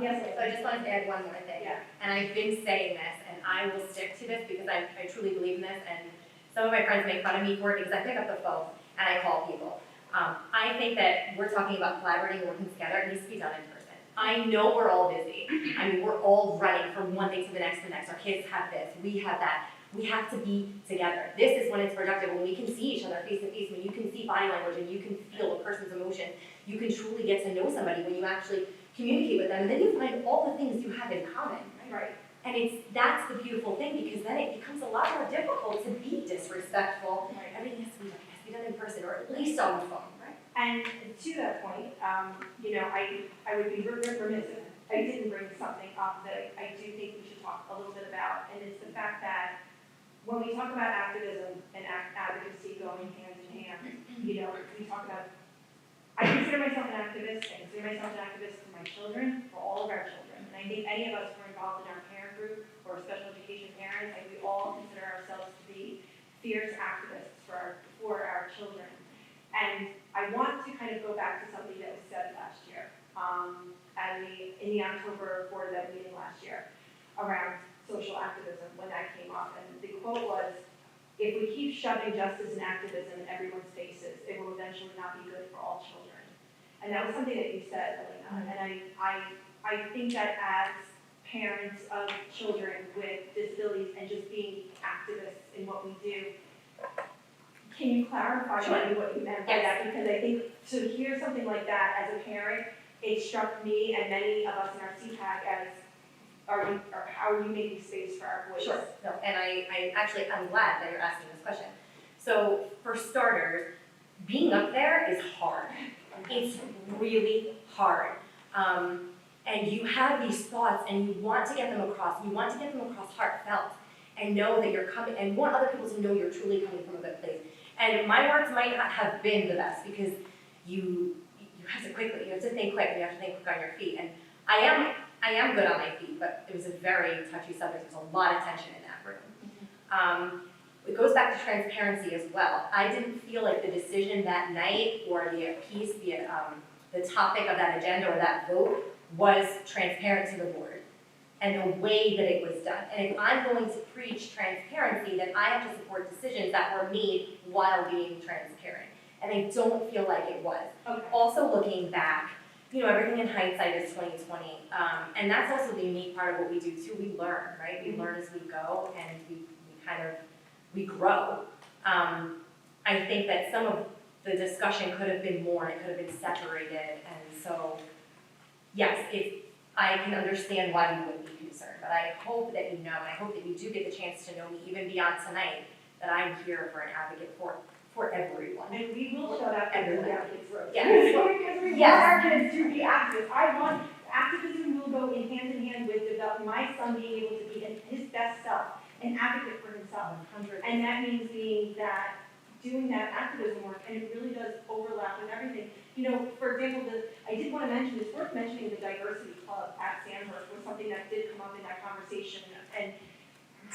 Yes, So I just wanted to add one more thing. Yeah. And I've been saying this, and I will stick to this because I truly believe in this, and some of my friends make fun of me for it because I pick up the phone and I call people. I think that we're talking about collaborating and working together. It needs to be done in person. I know we're all busy. I mean, we're all running from one thing to the next. Our kids have this, we have that. We have to be together. This is when it's productive, when we can see each other face to face, when you can see body language and you can feel a person's emotion. You can truly get to know somebody when you actually communicate with them, and then you find all the things you have in common. Right. And that's the beautiful thing, because then it becomes a lot more difficult to be disrespectful. Right. Everything has to be done in person, or at least on the phone. Right. And to that point, I would be remiss if I didn't bring something up that I do think we should talk a little bit about, and it's the fact that when we talk about activism and advocacy going hand in hand, we talk about, I consider myself an activist, I consider myself an activist for my children, for all of our children. And I think any of us who are involved in our parent group or special education parents, we all consider ourselves to be fierce activists for our children. And I want to kind of go back to something that was said last year, in the October Board of Ed meeting last year, around social activism, when that came up. And the quote was, if we keep shoving justice and activism in everyone's faces, it will eventually not be good for all children. And that was something that you said, Elena, and I think that as parents of children with disabilities and just being activists in what we do, can you clarify what you meant by that? Because I think to hear something like that as a parent, it struck me and many of us in our CPAG as, how are you making space for our voice? Sure. No, and I'm glad that you're asking this question. So for starters, being up there is hard. It's really hard. And you have these thoughts and you want to get them across. You want to get them across heartfelt and know that you're coming, and want other people to know you're truly coming from a good place. And my words might not have been the best because you process quickly, you have to think quick, and you have to think quick on your feet, and I am good on my feet, but it was a very touchy subject, there's a lot of tension in that room. It goes back to transparency as well. I didn't feel like the decision that night or the piece, the topic of that agenda or that vote was transparent to the board and the way that it was done. And if I'm going to preach transparency, then I have to support decisions that were made while being transparent. And I don't feel like it was. Okay. Also looking back, you know, everything in hindsight is 20/20. And that's also the unique part of what we do too. We learn, right? We learn as we go and we grow. I think that some of the discussion could have been more, it could have been separated, and so, yes, I can understand why you would be concerned, but I hope that you know, and I hope that you do get the chance to know me even beyond tonight, that I'm here for an advocate for everyone. And we will show that for the advocates road. Yes. Because we want Yes. our kids to be active. I want, activism will go in hand with my son being able to be his best self, an advocate for himself. And that means doing that activism work, and it really does overlap with everything. You know, for example, I did want to mention, it's worth mentioning the diversity club at Sandhurst was something that did come up in that conversation. And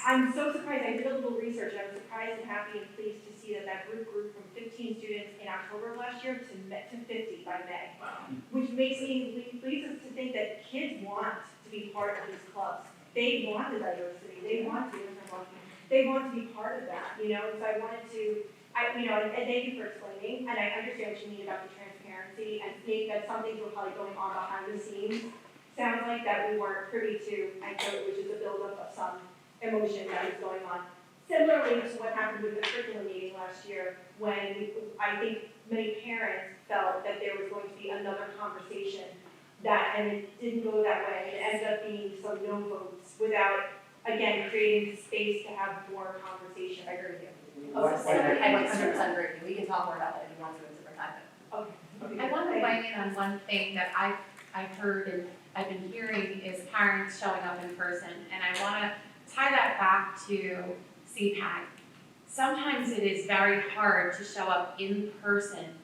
I'm so surprised, I did a little research, and I was surprised and happy and pleased to see that group grew from 15 students in October of last year to 50 by May. Wow. Which leads us to think that kids want to be part of these clubs. They want the diversity, they want to be part of that, you know, so I wanted to, and thank you for explaining, and I understand what you mean about the transparency, and maybe that some things were probably going on behind the scenes. Sounds like that we weren't privy to, which is a buildup of some emotion that was going on. Similarly to what happened with the curriculum meeting last year, when I think many parents felt that there was going to be another conversation and it didn't go that way, and it ended up being some no votes without, again, creating space to have more conversation. I agree with you. What- I 100% agree with you. We can talk more about that if you want to at a different time. Okay. I want to weigh in on one thing that I've heard and I've been hearing is parents showing up in person, and I want to tie that back to CPAG. Sometimes it is very hard to show up in person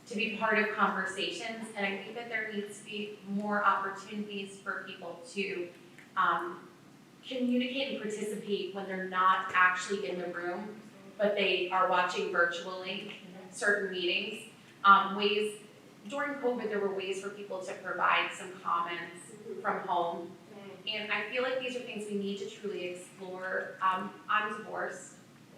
to be part of conversations, and I think that there needs to be more opportunities for people to communicate and participate when they're not actually in the room, but they are watching virtually certain meetings. During COVID, there were ways for people to provide some comments from home. And I feel like these are things we need to truly explore. I'm divorced,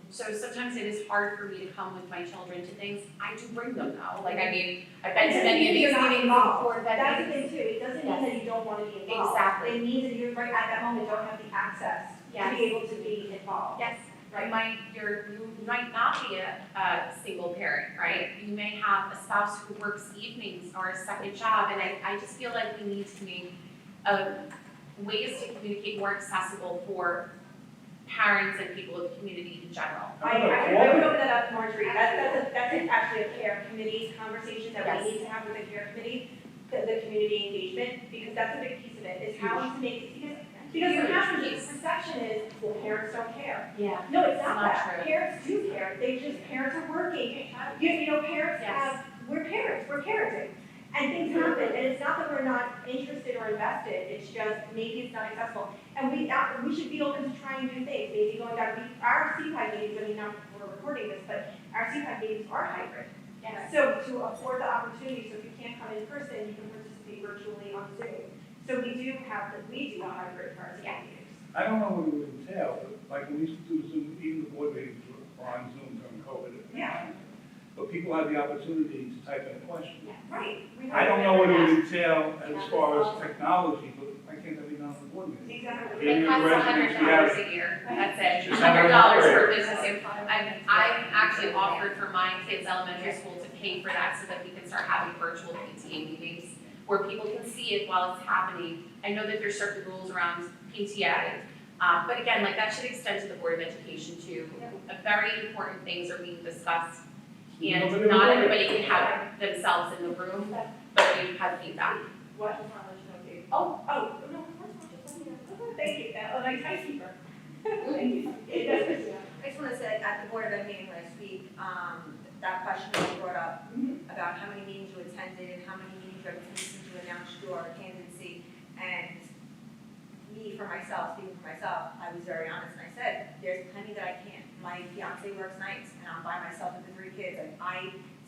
so sometimes it is hard for me to come with my children to things. I do bring them though. Like, I mean, I've been to many of these meetings before. That's the thing too, it doesn't mean that you don't want to be involved. Exactly. It means that you right at that moment don't have the access to be able to be involved. Yes, Right. you might not be a single parent, right? You may have a spouse who works evenings or a second job, and I just feel like we need to make ways to communicate more accessible for parents and people in the community in general. I would open that up, Marjorie, that's actually a care committee conversation that we need to have with the care committee, the community engagement, because that's a big piece of it, is how to make it, because what happens is, perception is, well, parents don't care. Yeah. No, it's not Not that, true. parents do care, parents are working, you know, parents we're parents, we're parenting. And things happen, and it's not that we're not interested or invested, it's just maybe it's not accessible. And we should be open to trying new things, maybe going back, our CPAG meetings, I mean, not we're recording this, but our CPAG meetings are hybrid. Yes. So to afford the opportunity, so if you can't come in person, you can participate virtually on Zoom. So we do a hybrid for our CPAG meetings. I don't know what it would entail, but like when we used to do Zoom, even the board meetings were on Zoom during COVID. Yeah. But people had the opportunity to type in a question. Right. I don't know what it would entail as far as technology, but why can't that be done on the board meeting? Exactly. It costs $100 a year, that's it, Just have it $100 per upgrade. business. I actually offered for my kids' elementary school to pay for that so that we can start having virtual PTA meetings where people can see it while it's happening. I know that there's certain rules around PTA, but again, like that should extend to the Board of Education too. Very important things are being discussed, and not everybody can have themselves in the room, but we have feedback. What? Oh, no, of course not, just let me know. Thank you, nice housekeeper. Thank you. I just want to say, at the Board of Ed meeting last week, that question was brought up about how many meetings you attended did and how many meetings I was listening to announce your candidacy. And me, for myself, speaking for myself, I was very honest and I said, there's plenty that I can't. My fiance works nights and I'm by myself with the 3 kids and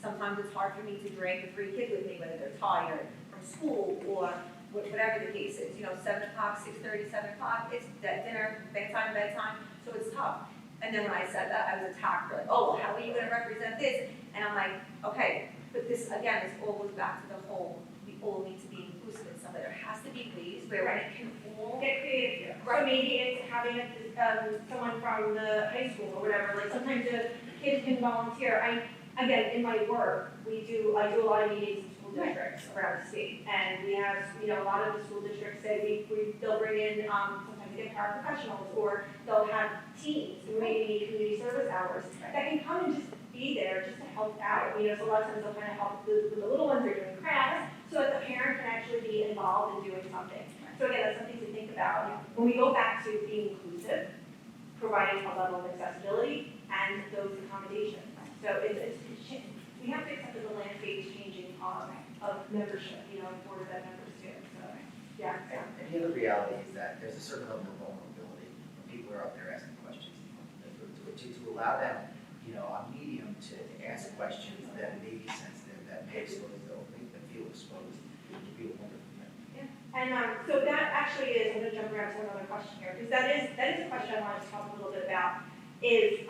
sometimes it's hard for me to drag the 3 kids with me, whether they're tired from school or whatever the case is. 7 o'clock, 6:30, 7 o'clock, it's dinner, bedtime, so it's tough. And then when I said that, I was attacked, like, oh, well, how are you gonna represent this? And I'm like, okay, but this, again, this all goes back to the whole, we all need to be inclusive in some way. There has to be ways where we can all Get creative here. So maybe it's having someone from the high school or whatever, like sometimes the kids can volunteer. Again, in my work, I do a lot of meetings in school districts around the state. And we have, a lot of the school districts say they'll bring in, sometimes they get paraprofessionals, or they'll have teams who may need community service hours that can come and just be there just to help out. So a lot of times they'll kind of help the little ones are doing crafts, so that the parent can actually be involved in doing something. So again, that's something to think about. When we go back to being inclusive, providing a level of accessibility and those accommodations. So we have to accept that the landscape is changing of membership, Board of Ed members too. So, yeah. And the other reality is that there's a certain level of vulnerability when people are up there asking questions. To allow them, a medium to ask questions that may be sensitive, that may expose them, make them feel exposed, would be a wonderful thing. And so that actually is, I'm going to jump around to another question here, because that is a question I wanted to talk a little bit about, is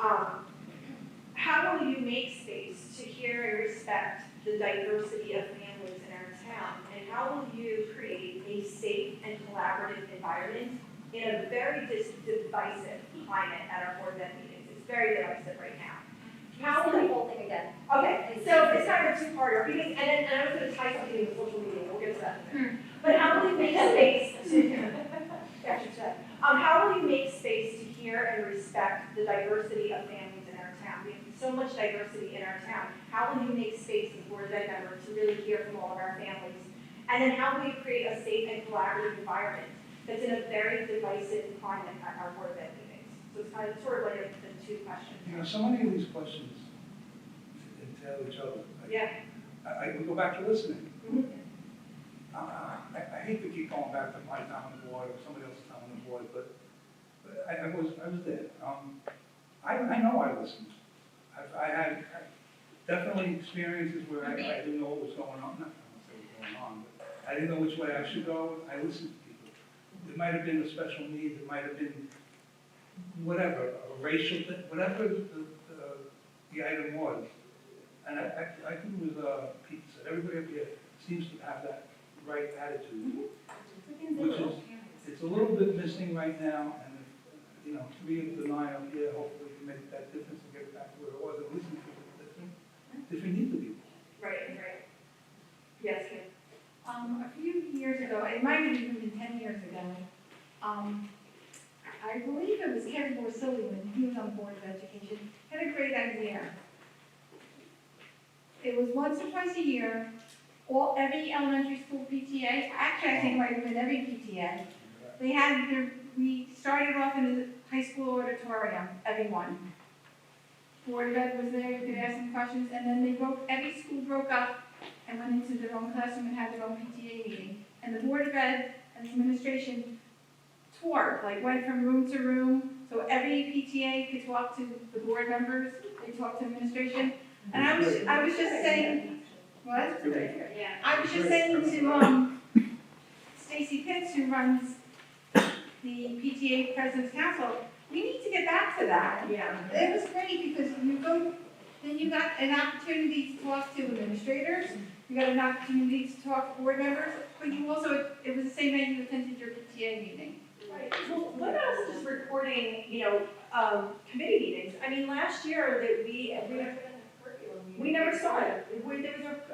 how will you make space to hear and respect the diversity of families in our town? And how will you create a safe and collaborative environment in a very divisive climate at our Board of Ed meetings? It's very divisive right now. How will the you? whole thing again. Okay, so it's kind of a two-parter, because, and I was going to tie something to the social media, we'll get to that in a minute. But how will you make space to, how will you make space to hear and respect the diversity of families in our town? We have so much diversity in our town. How will you make space as Board of Ed member to really hear from all of our families? And then how will you create a safe and collaborative environment that's in a very divisive climate at our Board of Ed meetings? So it's kind of sort of like the two questions. So many of these questions entail each other. Yeah. We go back to listening. Mhm. I hate to keep going back to my time on the board or somebody else's time on the board, but I was there. I know I listened. I had definitely experiences where I didn't know what was going on. Not what was going on, but I didn't know which way I should go. I listened to people. It might have been a special need. It might have been whatever, a racial thing, whatever the item was. And I think it was Pete said, everybody up here seems to have that right attitude, which is, it's a little bit missing right now, and, 3 of the 9 up here, hopefully we can make that difference and get it back to where it was, and listen to different needs of people. Right. Yes, Kim. A few years ago, it might have even been 10 years ago, I believe it was Kevin Borsili when he was on the Board of Education, had a great idea. It was once or twice a year, every elementary school PTA, actually I think it might have been every PTA, we started off in the high school auditorium, everyone. Board of Ed was there, you could ask them questions, and then every school broke up and went into their own classroom and had their own PTA meeting. And the Board of Ed and the administration toured, went from room to room, so every PTA could talk to the board members, they talked to administration. And I was just saying, what? Yeah. I was just saying to Stacy Pitts, who runs the PTA President's Council, we need to get back to that. Yeah. It was great because then you got an opportunity to talk to administrators, you got an opportunity to talk to board members, but you also, it was the same way you attended your PTA meeting. Right. Well, what about just recording, committee meetings? I mean, last year that we never saw it. There was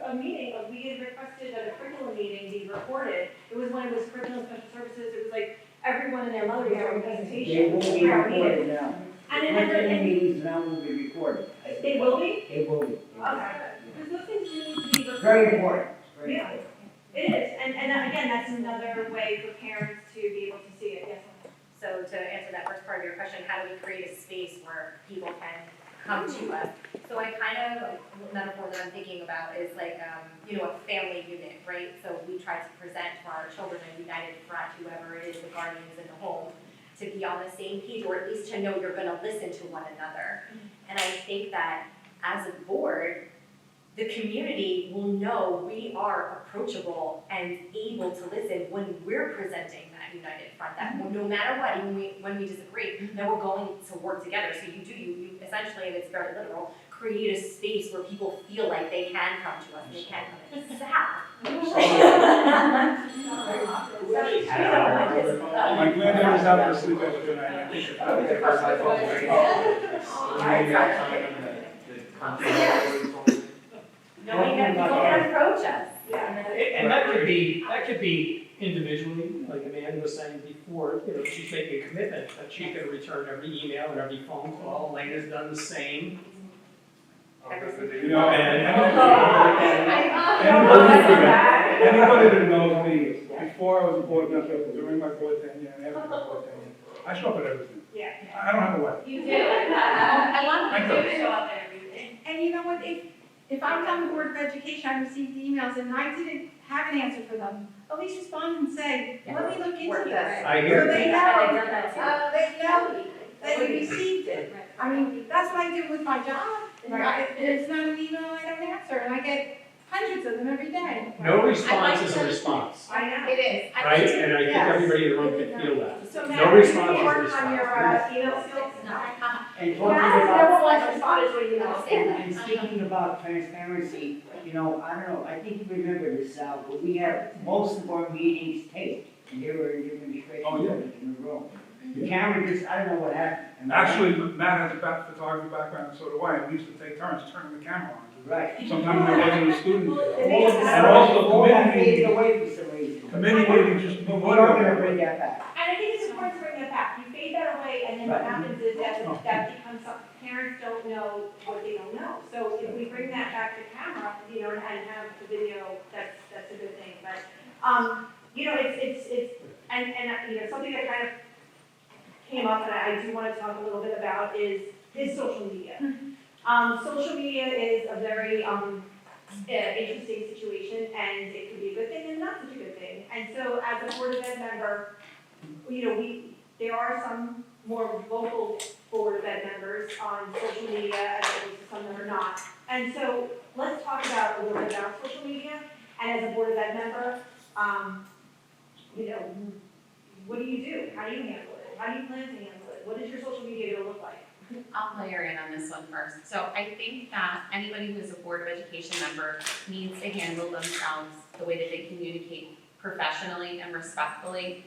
a meeting, we had requested that a curriculum meeting be recorded. It was when it was curriculum special services, it was like everyone and their mother was doing a presentation. They will be recorded now. And meetings now will be recorded. they will be? They will be. Okay. Because those things need to be recorded. Very important. Yeah, it is. And again, that's another way for parents to be able to see it. Yes. So to answer that first part of your question, how do we create a space where people can come to us. So I kind of, a metaphor that I'm thinking about is like, you know, a family unit, right? So we try to present to our children a united front, whoever it is, the guardians in the home, to be on the same page, or at least to know you're gonna listen to one another. And I think that as a board, the community will know we are approachable and able to listen when we're presenting that united front, that no matter what, even when we disagree, that we're going to work together. So you essentially, and it's very literal, create a space where people feel like they can come to us, they can come in. My granddaughter's out for sleepover tonight, I think it's probably the first Knowing that people can approach us. And that could be individually, like Amanda was saying before, you know, she's making a commitment that she's gonna return every email and every phone call. Elena's done the same. You know, and Anybody that knows me, before I was a board member, during my board tenure, and after my board tenure, I show up at everything. Yeah. I don't have a way. You do. I love I that do. you show up at everything. And you know what, if I was on the Board of Education, I received emails and I didn't have an answer for them, at least respond and say, let me look into this. I So hear they you. know, they know that you received it. I mean, that's what I do with my job. It's not an email I don't answer, and I get hundreds of them every day. No response is a response, I know. It is. I right? like to- And I think Yes. everybody in the room can feel that. So No Matt, response you is work response. on your email skills? And talking Matt, about, never once responded to an email. and speaking about transparency, you know, I don't know, I think you remember this, Sal, but we have most of our meetings taped, and they were in the administration Oh, yeah. building in the room. The camera just, I don't know what happened. And Actually, Matt has a photography background, and so do I, and we used to take turns turning the camera on. Right. Sometimes there wasn't a student there. And also all that committee faded meetings. away for some reason. Committee meetings just But move we are on. gonna bring that back. And I think it's important to bring that back. You fade that away, and then what Right. happens is that becomes something, parents don't know what they don't know. So if we bring that back to camera, you know, and have the video, that's a good thing. But, you know, it's, you know, something that kind of came up that I do want to talk a little bit about is social media. Social media is a very, interesting situation, and it could be a good thing and not such a good thing. And so as a Board of Ed member, you know, there are some more vocal Board of Ed members on social media as opposed to some that are not. And so let's talk about a little bit about social media, and as a Board of Ed member, you know, what do you do? How do you handle it? How do you plan to handle it? What is your social media gonna look like? I'll layer in on this one first. So I think that anybody who's a Board of Education member needs to handle themselves the way that they communicate professionally and respectfully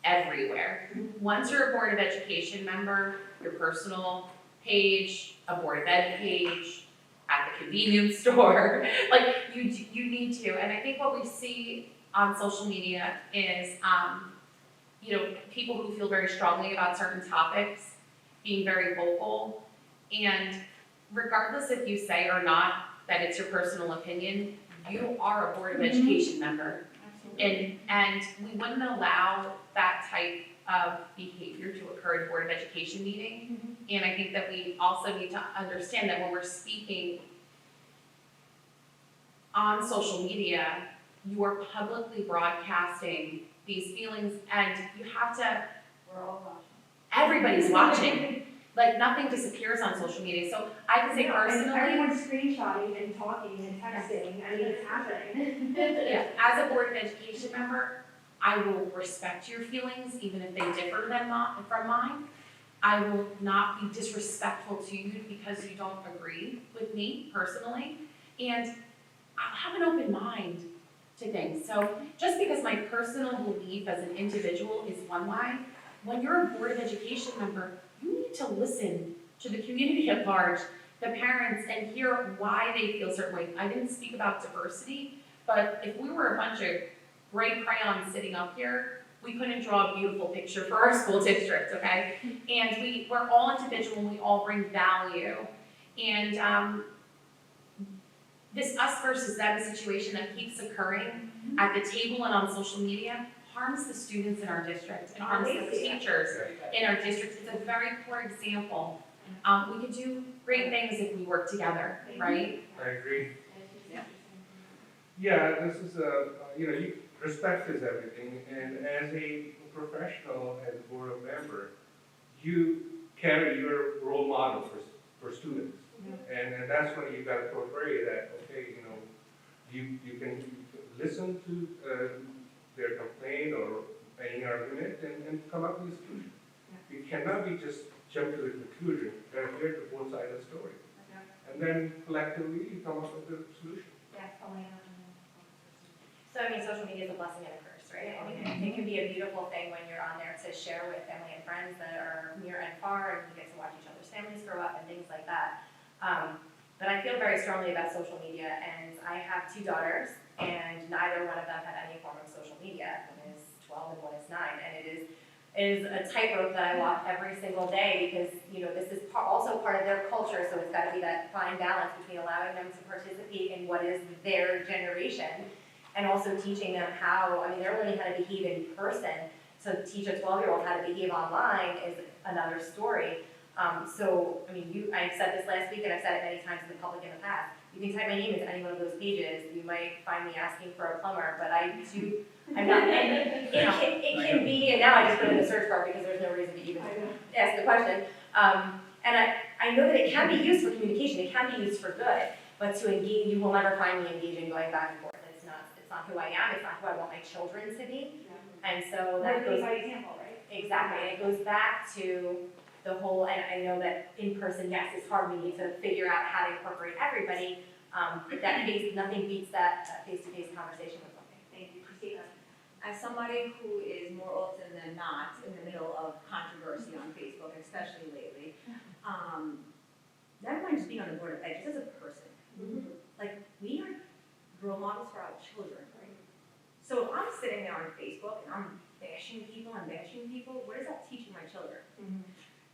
everywhere. Once you're a Board of Education member, your personal page, a Board of Ed page, at the convenience store, like you need to. And I think what we see on social media is, you know, people who feel very strongly about certain topics being very vocal, and regardless if you say or not that it's your personal opinion, you are a Board of Education member. And we wouldn't allow that type of behavior to occur at Board of Education meeting. And I think that we also need to understand that when we're speaking on social media, you are publicly broadcasting these feelings, and you have to, We're all watching. everybody's watching. Like, nothing disappears on social media. So I can say And personally, everyone's screenshotting and talking and texting, I mean, it's happening. yeah, as a Board of Education member, I will respect your feelings, even if they differ from mine. I will not be disrespectful to you because you don't agree with me personally. And I'll have an open mind to things. So just because my personal belief as an individual is one way, when you're a Board of Education member, you need to listen to the community at large, the parents, and hear why they feel a certain way. I didn't speak about diversity, but if we were a bunch of gray crayons sitting up here, we couldn't draw a beautiful picture for our school district, okay? And we're all individual, we all bring value. And this us versus them situation that keeps occurring at the table and on social media harms the students in our district and harms the teachers in our district. It's a very poor example We could do great things if we work together, right? I agree. Yeah. Yeah, this is respect is everything, and as a professional, as a board member, you carry your role model for students. And that's when you gotta portray that, okay, you can listen to their complaint or any argument and come up with a solution. You cannot be just jump to the conclusion, you gotta hear the both sides of the story. And then collectively, you come up with a solution. So I mean, social media is a blessing and a curse, right? I mean, it can be a beautiful thing when you're on there to share with family and friends that are near and far, and you get to watch each other's families grow up and things like that. But I feel very strongly about social media, and I have 2 daughters, and neither one of them have any form of social media. One is 12 and one is 9, and it is a tightrope that I walk every single day because, this is also part of their culture, so it's got to be that fine balance between allowing them to participate in what is their generation and also teaching them how, they're learning how to behave in person, so to teach a 12-year-old how to behave online is another story. I've said this last week and I've said it many times in the public in the past. You can type my name into any one of those pages. You might find me asking for a plumber, but I'm not, and it can be, and now I just put it in the search bar because there's no reason to even ask the question. And I know that it can be used for communication, it can be used for good, but to engage, you will never find me engaging going back and forth. It's not who I am, it's not who I want my children to be. And so that goes by example, right? exactly, and it goes back to the whole, and I know that in person, yes, it's hard, we need to figure out how to incorporate everybody, but nothing beats that face-to-face conversation with something. Thank you, Christina. As somebody who is more often than not in the middle of controversy on Facebook, especially lately, never mind just being on the board of ed, just as a person, like, we are role models for our children. So if I'm sitting there on Facebook and I'm bashing people, what is that teaching my children?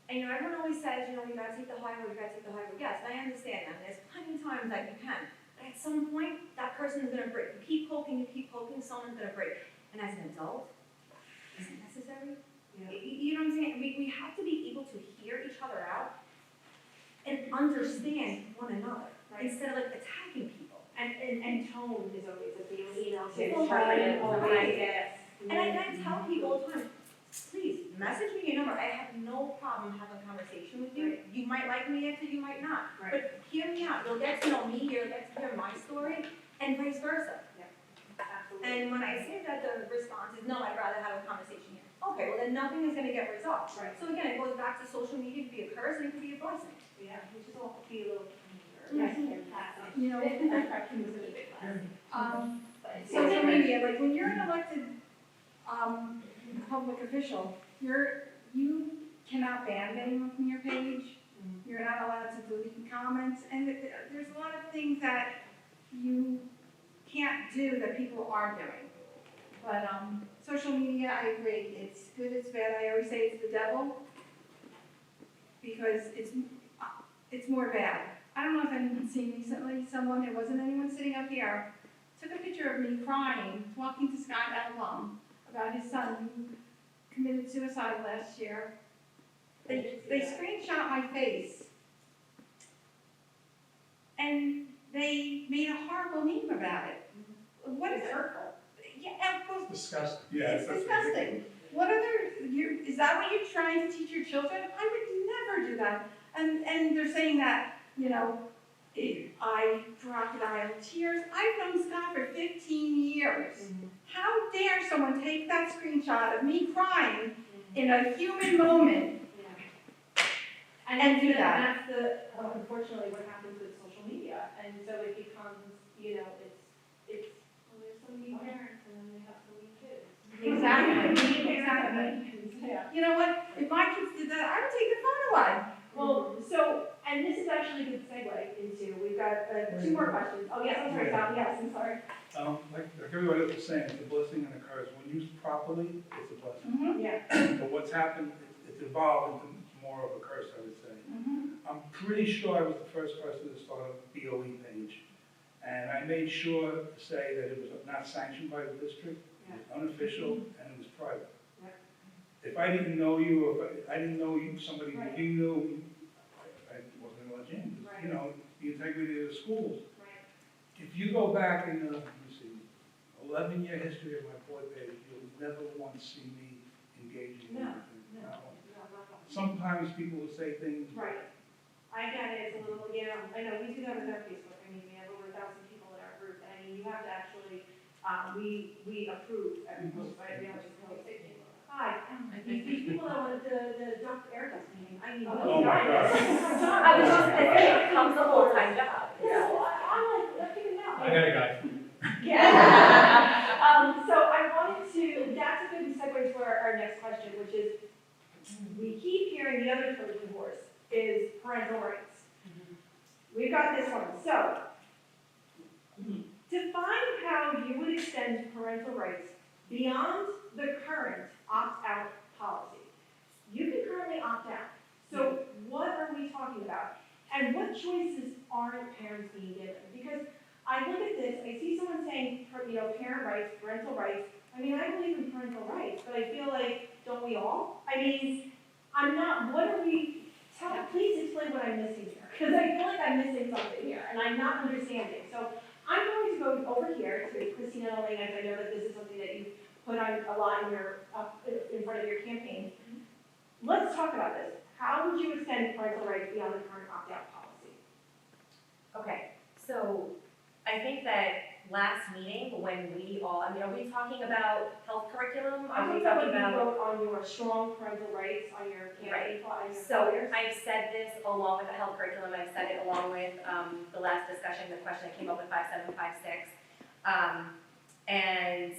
And everyone always says, you gotta take the high road, Yes, and I understand that, and there's plenty of times that you can. But at some point, that person is gonna break. You keep poking, someone's gonna break. And as an adult, is it necessary? You know what I'm saying? We have to be able to hear each other out and understand one another, instead of attacking people. And tone is always a big email too. Interpretive. And I tell people all the time, please, message me your number. I have no problem having a conversation with you. You might like me after, you might not. But hear me out. You'll get to know me, you'll get to hear my story, and vice versa. Absolutely. And when I say that, the response is, no, I'd rather have a conversation here. Okay, well then nothing is gonna get resolved. Right. So again, it goes back to social media. It could be a curse and it could be a blessing. Yeah, we just all be a little. Yes. You know, perfection was a big class. Social media, like when you're an elected, public official, you cannot ban anyone from your page. You're not allowed to delete comments, and there's a lot of things that you can't do that people are doing. But, social media, I agree, it's good, it's bad, I always say it's the devil, because it's more bad. I don't know if anyone's seen recently, there wasn't anyone sitting up here, took a picture of me crying, talking to Scott Elbaum about his son who committed suicide last year. They screenshot my face, and they made a horrible meme about it. What is hurtful? Yeah, of course. Disgusting. It's disgusting. Is that what you're trying to teach your children? I would never do that. And they're saying that, I crocodile tears. I've known Scott for 15 years. How dare someone take that screenshot of me crying in a human moment and do that? That's unfortunately what happens with social media. And so it becomes, it's, well, there's so many parents and then they have so many kids. Exactly. Yeah. You know what? If my kids did that, I would take the phone away. Well, and this is actually a good segue into, we've got 2 more questions. Oh, yes, I'm sorry, Sal, yes, I'm sorry. Like everybody else was saying, it's a blessing and a curse. When used properly, it's a blessing. Yeah. But what's happened, it's evolved into more of a curse, I would say. I'm pretty sure I was the first person to start a BOE page. And I made sure to say that it was not sanctioned by the district, it was unofficial, and it was private. If I didn't know you, or if I didn't know you, somebody Right. you knew, much in, 'cause, you know, the integrity of the schools. Right. If you go back in the, let me see, 11-year history of my board page, you'll never once see me engaging in No, anything. no. Not once. No, not that. Sometimes people will say things. Right. I get it, it's a little, I know, we do that with our Facebook, I mean, we have over 1,000 people in our group, and I mean, you have to actually, we approve every post, right? We don't just go, hi, these people that want the dump air dust meeting, I mean. Oh my God. I was just gonna say, it becomes a full-time job. Yeah, so I'm like, let's figure it out. I got a guy. Yeah. So I wanted to, that's a good segue to our next question, which is, we keep hearing the other Trojan horse is parental rights. We've got this one, so, define how you would extend parental rights beyond the current opt-out policy. You can currently opt out, so what are we talking about? And what choices aren't parents being given? Because I look at this, I see someone saying, parent rights, parental rights. I mean, I believe in parental rights, but I feel like, don't we all? I mean, please explain what I'm missing here, because I feel like I'm missing something here, and I'm not understanding. So I'm going to go over here to Christina and Elaine, as I know that this is something that you put on a lot in your, in front of your campaign. Let's talk about this. How would you extend parental rights beyond the current opt-out policy? Okay, so I think that last meeting, when we all, are we talking about health curriculum? Are I'm we talking talking about what you about? wrote on your strong parental rights, on your campaign, on your So flyers. I've said this along with the health curriculum, I've said it along with the last discussion, the question that came up with 5756. And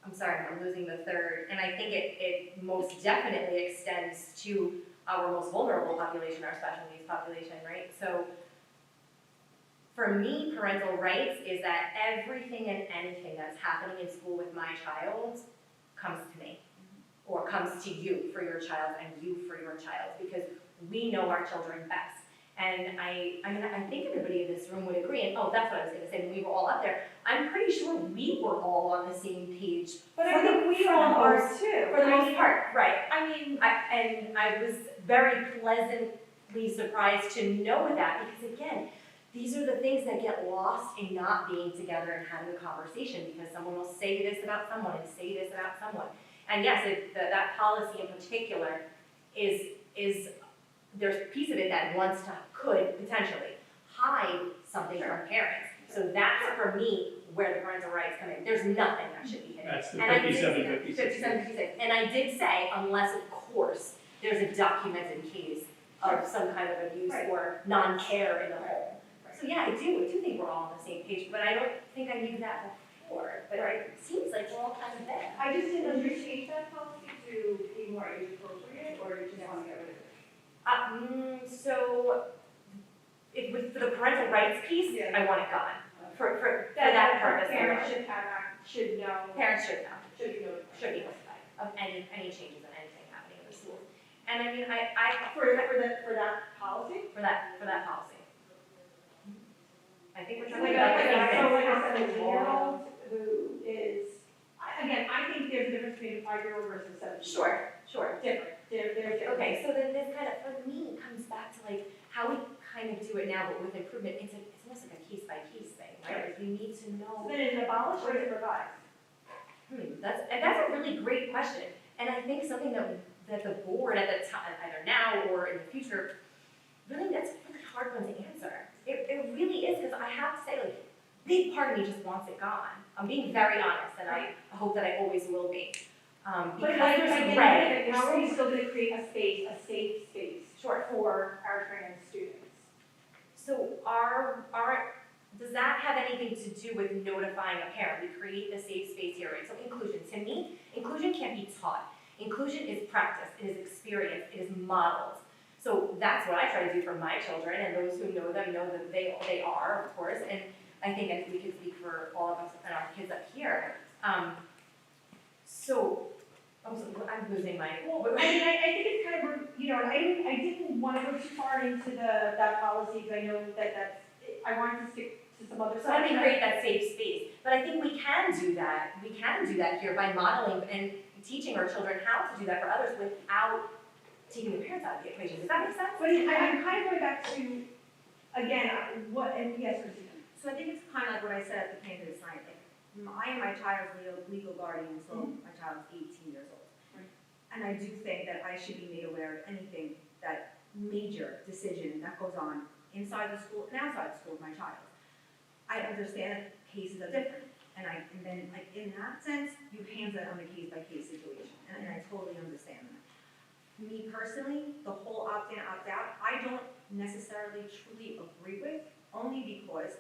I'm sorry, I'm losing the third, and I think it most definitely extends to our most vulnerable population, our special needs population, right? So for me, parental rights is that everything and anything that's happening in school with my child comes to me, or comes to you for your child and you for your child, because we know our children best. And I think everybody in this room would agree, and that's what I was gonna say, when we were all up there, I'm pretty sure we were all on the same page. But I think we all are too. For the most part, right. I mean, I was very pleasantly surprised to know that, because again, these are the things that get lost in not being together and having a conversation, because someone will say this about someone and say this about someone. And yes, that policy in particular is there's a piece of it that could potentially hide something from parents. So that's for me where the parental rights come in. There's nothing that should be hidden. That's the And I did 5756. 5756. And I did say, unless of course, there's a documented case of some kind of abuse or non-care in the home. So yeah, I do think we're all on the same page, but I don't think I knew that before. But it seems like we're all kind of there. I just didn't understand that policy to be more age appropriate, or you just want to get rid of it? So, for the parental rights piece, Yeah. I want it gone, for that purpose. Parents should know. Parents should know, Should be notified. should be notified of any changes and anything happening in the schools. And I mean, For that policy? for that policy. I think we're So talking like about the same thing. a 17-year-old who is, again, I think there's a difference between a 5-year-old versus a 17-year-old. Sure. Different, they're different. Okay, so then this kind of, for me, comes back to like how we kind of do it now, but with improvement, it's almost like a case-by-case thing, right? Like you need to know. So then is it abolished or is it revised? That's a really great question, and I think something that the board at the time, either now or in the future, really, that's a really hard one to answer. It really is, because I have to say, like, a big part of me just wants it gone. I'm being very honest, and I hope that I always will be. But Because I there's get red. it, how are we still gonna create a safe space? Sure. For our trans students? So does that have anything to do with notifying a parent? We create the safe space here, right? So inclusion, to me, inclusion can't be taught. Inclusion is practice, it is experience, it is modeled. So that's what I try to do for my children, and those who know them know that they are, of course, and I think that we can speak for all of us and our kids up here. I'm losing my. Well, I mean, I think it's kind of, and I didn't want to go too far into that policy, because I know that's, I wanted to stick to some other So how do stuff. we create that safe space? But I think we can do that. We can do that here by modeling and teaching our children how to do that for others without taking the parents out of the equation. Does that make sense? But I'm kind of going back to, and yes, Christina. So I think it's kind of like what I said at the candidates night, like, I am my child's legal guardian until my child's 18 years old. Right. And I do think that I should be made aware of anything, that major decision that goes on inside the school and outside the school with my child. I understand that cases are different, and then, like, in that sense, you handle it on a case-by-case situation, and I totally understand that. Me personally, the whole opt-in, opt-out, I don't necessarily truly agree with, only because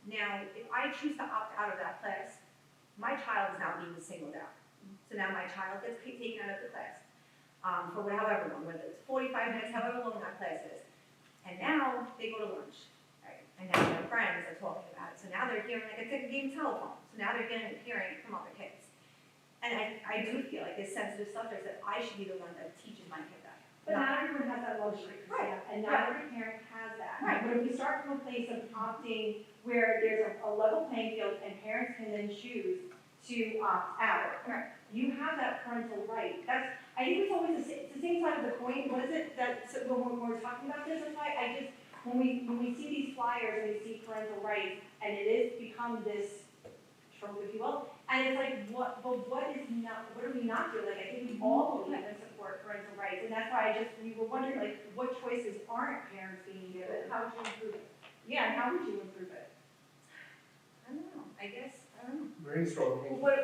now, if I choose to opt out of that class, my child is now being singled out. So now my child gets taken out of the class, for however long, whether it's 45 minutes, however long that class is. And now they go to lunch, right? And now their friends are talking about it. So now they're hearing, like, it's like a game telephone. So now they're hearing it from other kids. And I do feel like there's sensitive subjects that I should be the one that teaches my kid that. But not everyone has that luxury, Christina, and not every parent has that. Right. But if we start from a place of opting where there's a level playing field and parents can then choose to opt out. Right. You have that parental right. I think it's always it's the same side of the coin. What is it that, so when we're talking about this, that's why when we see these flyers and we see parental rights, and it is become this trope, if you will, and it's like, what are we not doing? Like, I think we all believe and support parental rights, and that's why we were wondering, like, what choices aren't parents being given? How would you improve it? Yeah, and how would you improve it? I don't know, I guess, I don't know. Brainstorming. What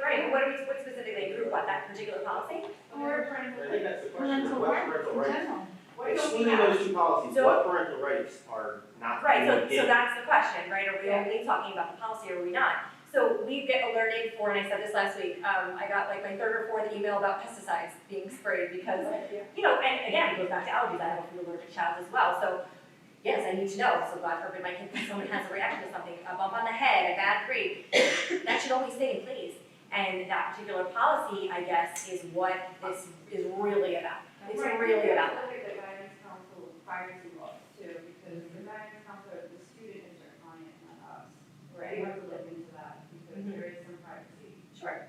specifically improve, what, that particular policy? Or parental I think rights? that's the question, what parental rights? What don't we Excluding have? those two policies, So- what parental rights are not Right, being so given? that's the question, right, are we only talking about the policy or are we not? So we get alerted for, and I said this last week, I got like my third or fourth email about pesticides being sprayed because, you know, and again, it goes back to allergies, I have a food allergic child as well, so yes, I need to know, so God forbid my kid, someone has a reaction to something, a bump on the head, a bad grade, that should only stay in place. And that particular policy, I guess, is what this is really about. It's really about that. Look at the guidance council privacy laws too, because the guidance counselor, the student is their client, not us. We have to look into that, because there is some privacy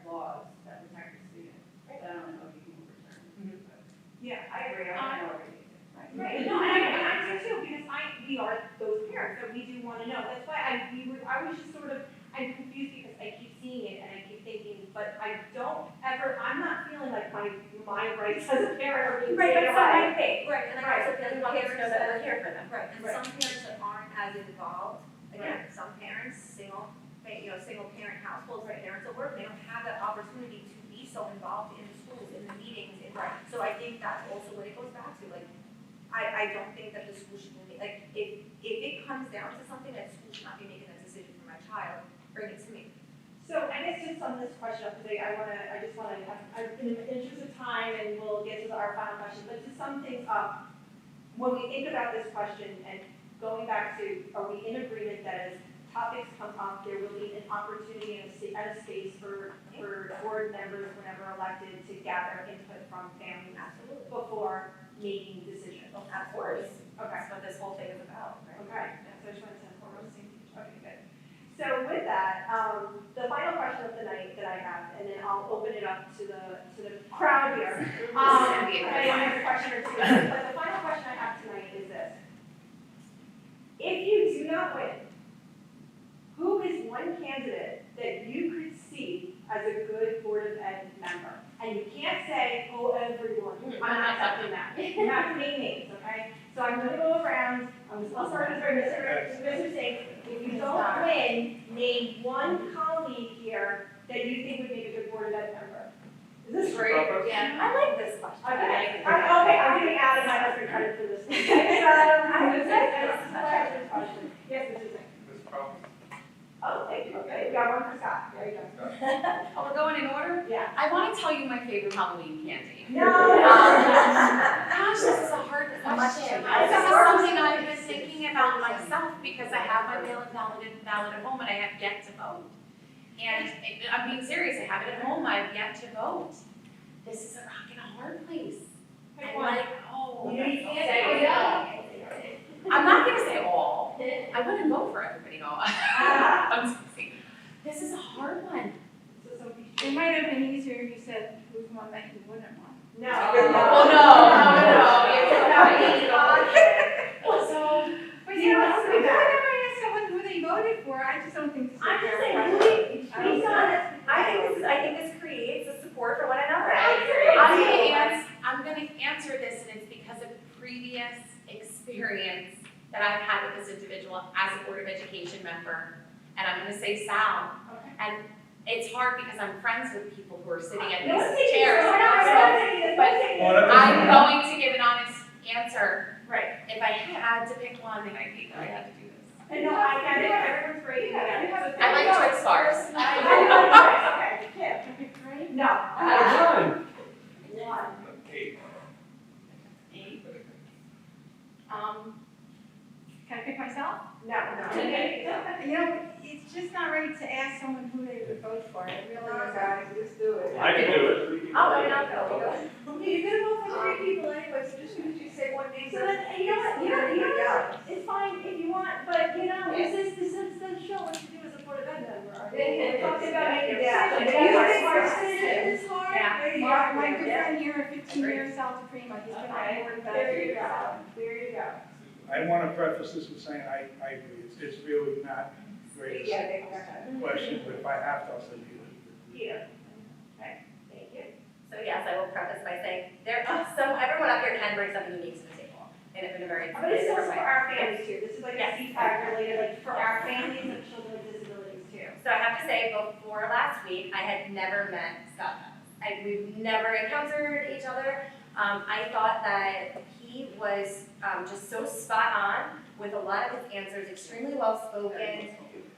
laws that protect the student, that I don't know if you can overturn. But Yeah, I agree, I don't know what it is. right, no, and I do too, because we are those parents, that we do wanna know, that's why I was just sort of, I'm confused because I keep seeing it and I keep thinking, but I'm not feeling like my rights as a parent are being Right, taken but some away. might be. Right, and I also feel We like want them to know parents that we're that, here for them. right, and Right. some parents that aren't as involved, again, some parents, single parent households, right, parents at work, they don't have that opportunity to be so involved in the schools, in the meetings, so I think that's also what it goes back to, like, I don't think that the school should be, like, if it comes down to something, that school should not be making that decision for my child, bring it to me. So I guess just on this question, because I just wanna, in the interest of time, and we'll get to our final question, but to sum things up, when we think about this question and going back to, are we in agreement that as topics come up, there will be an opportunity and a space for board members, whenever elected, to gather input from families before making decisions? Of course. Okay. That's what this whole thing is about, right? Okay, so I just wanted to inform on the same page. Okay, good. So with that, the final question of the night that I have, and then I'll open it up to the crowd here. I have a question or two, but the final question I have tonight is this. If you do not win, who is one candidate that you could see as a good Board of Ed member? And you can't say, oh, everyone. I'm not accepting that. You have to name names, okay? So I'm gonna go around, I'll start with Mr. Singh. If you don't win, name one colleague here that you think would make a good Board of Ed member. Is this great? Yeah, I like this question. Okay, I'm giving Ally my husband credit for this one. Yes, Mr. Singh. This problem. Oh, thank you, okay, we got one for Scott, there you go. Oh, we're going in order? Yeah. I want to tell you my favorite Halloween candy. No. Gosh, this is a hard question. Much. This is something I've been thinking about myself because I have my mail-in ballot at home and I have yet to vote. And I'm being serious, I have it at home, I have yet to vote. This is a rock and a hard place. I'm like, oh. You can't say say all. I'm not gonna say all. I wouldn't vote for everybody, no. I'm just kidding. This is a hard one. It might have been easier if you said who's one that you wouldn't want. No. Well, no. So, but you know, I never asked someone who they voted for, I just don't think this is. I'm just saying, I think this creates a support for one another. I'm gonna answer this, and it's because of previous experience that I've had with this individual as a Board of Education member, and I'm gonna say Sal. And it's hard because I'm friends with people who are sitting at these chairs. But I'm going to give an honest answer. Right. If I had to pick one, then I think I had to do this. And no, I get it, everyone's great, you get it. I like Twix bars. Okay, Kim. No. John. One. Eight. Can I pick myself? No. You know, it's just not right to ask someone who they would vote for, it really is. Guys, just do it. I can do it. I'll go. You're gonna vote for 3 people anyway, so just because you say one name. So then, you know what, it's fine if you want, but you know, this doesn't show what you do as a Board of Ed member. We're talking about making decisions. It's hard. Yeah. There you My go. good friend here, 15 years, Sal Suprema, he's been on board with that. There you go, there you go. I want to preface this with saying I agree, it's really not the greatest question, but if I have to, I'll say Peter. Peter. Okay, thank you. So yes, I will preface by saying, everyone up here can bring something unique to the table, in a very But this is also different for way. our families too, this is like a Yes. CPAC related, like for our families of children with disabilities too. So I have to say, before last week, I had never met Scott Giles. We've never encountered each other. I thought that he was just so spot on with a lot of his answers, extremely well spoken,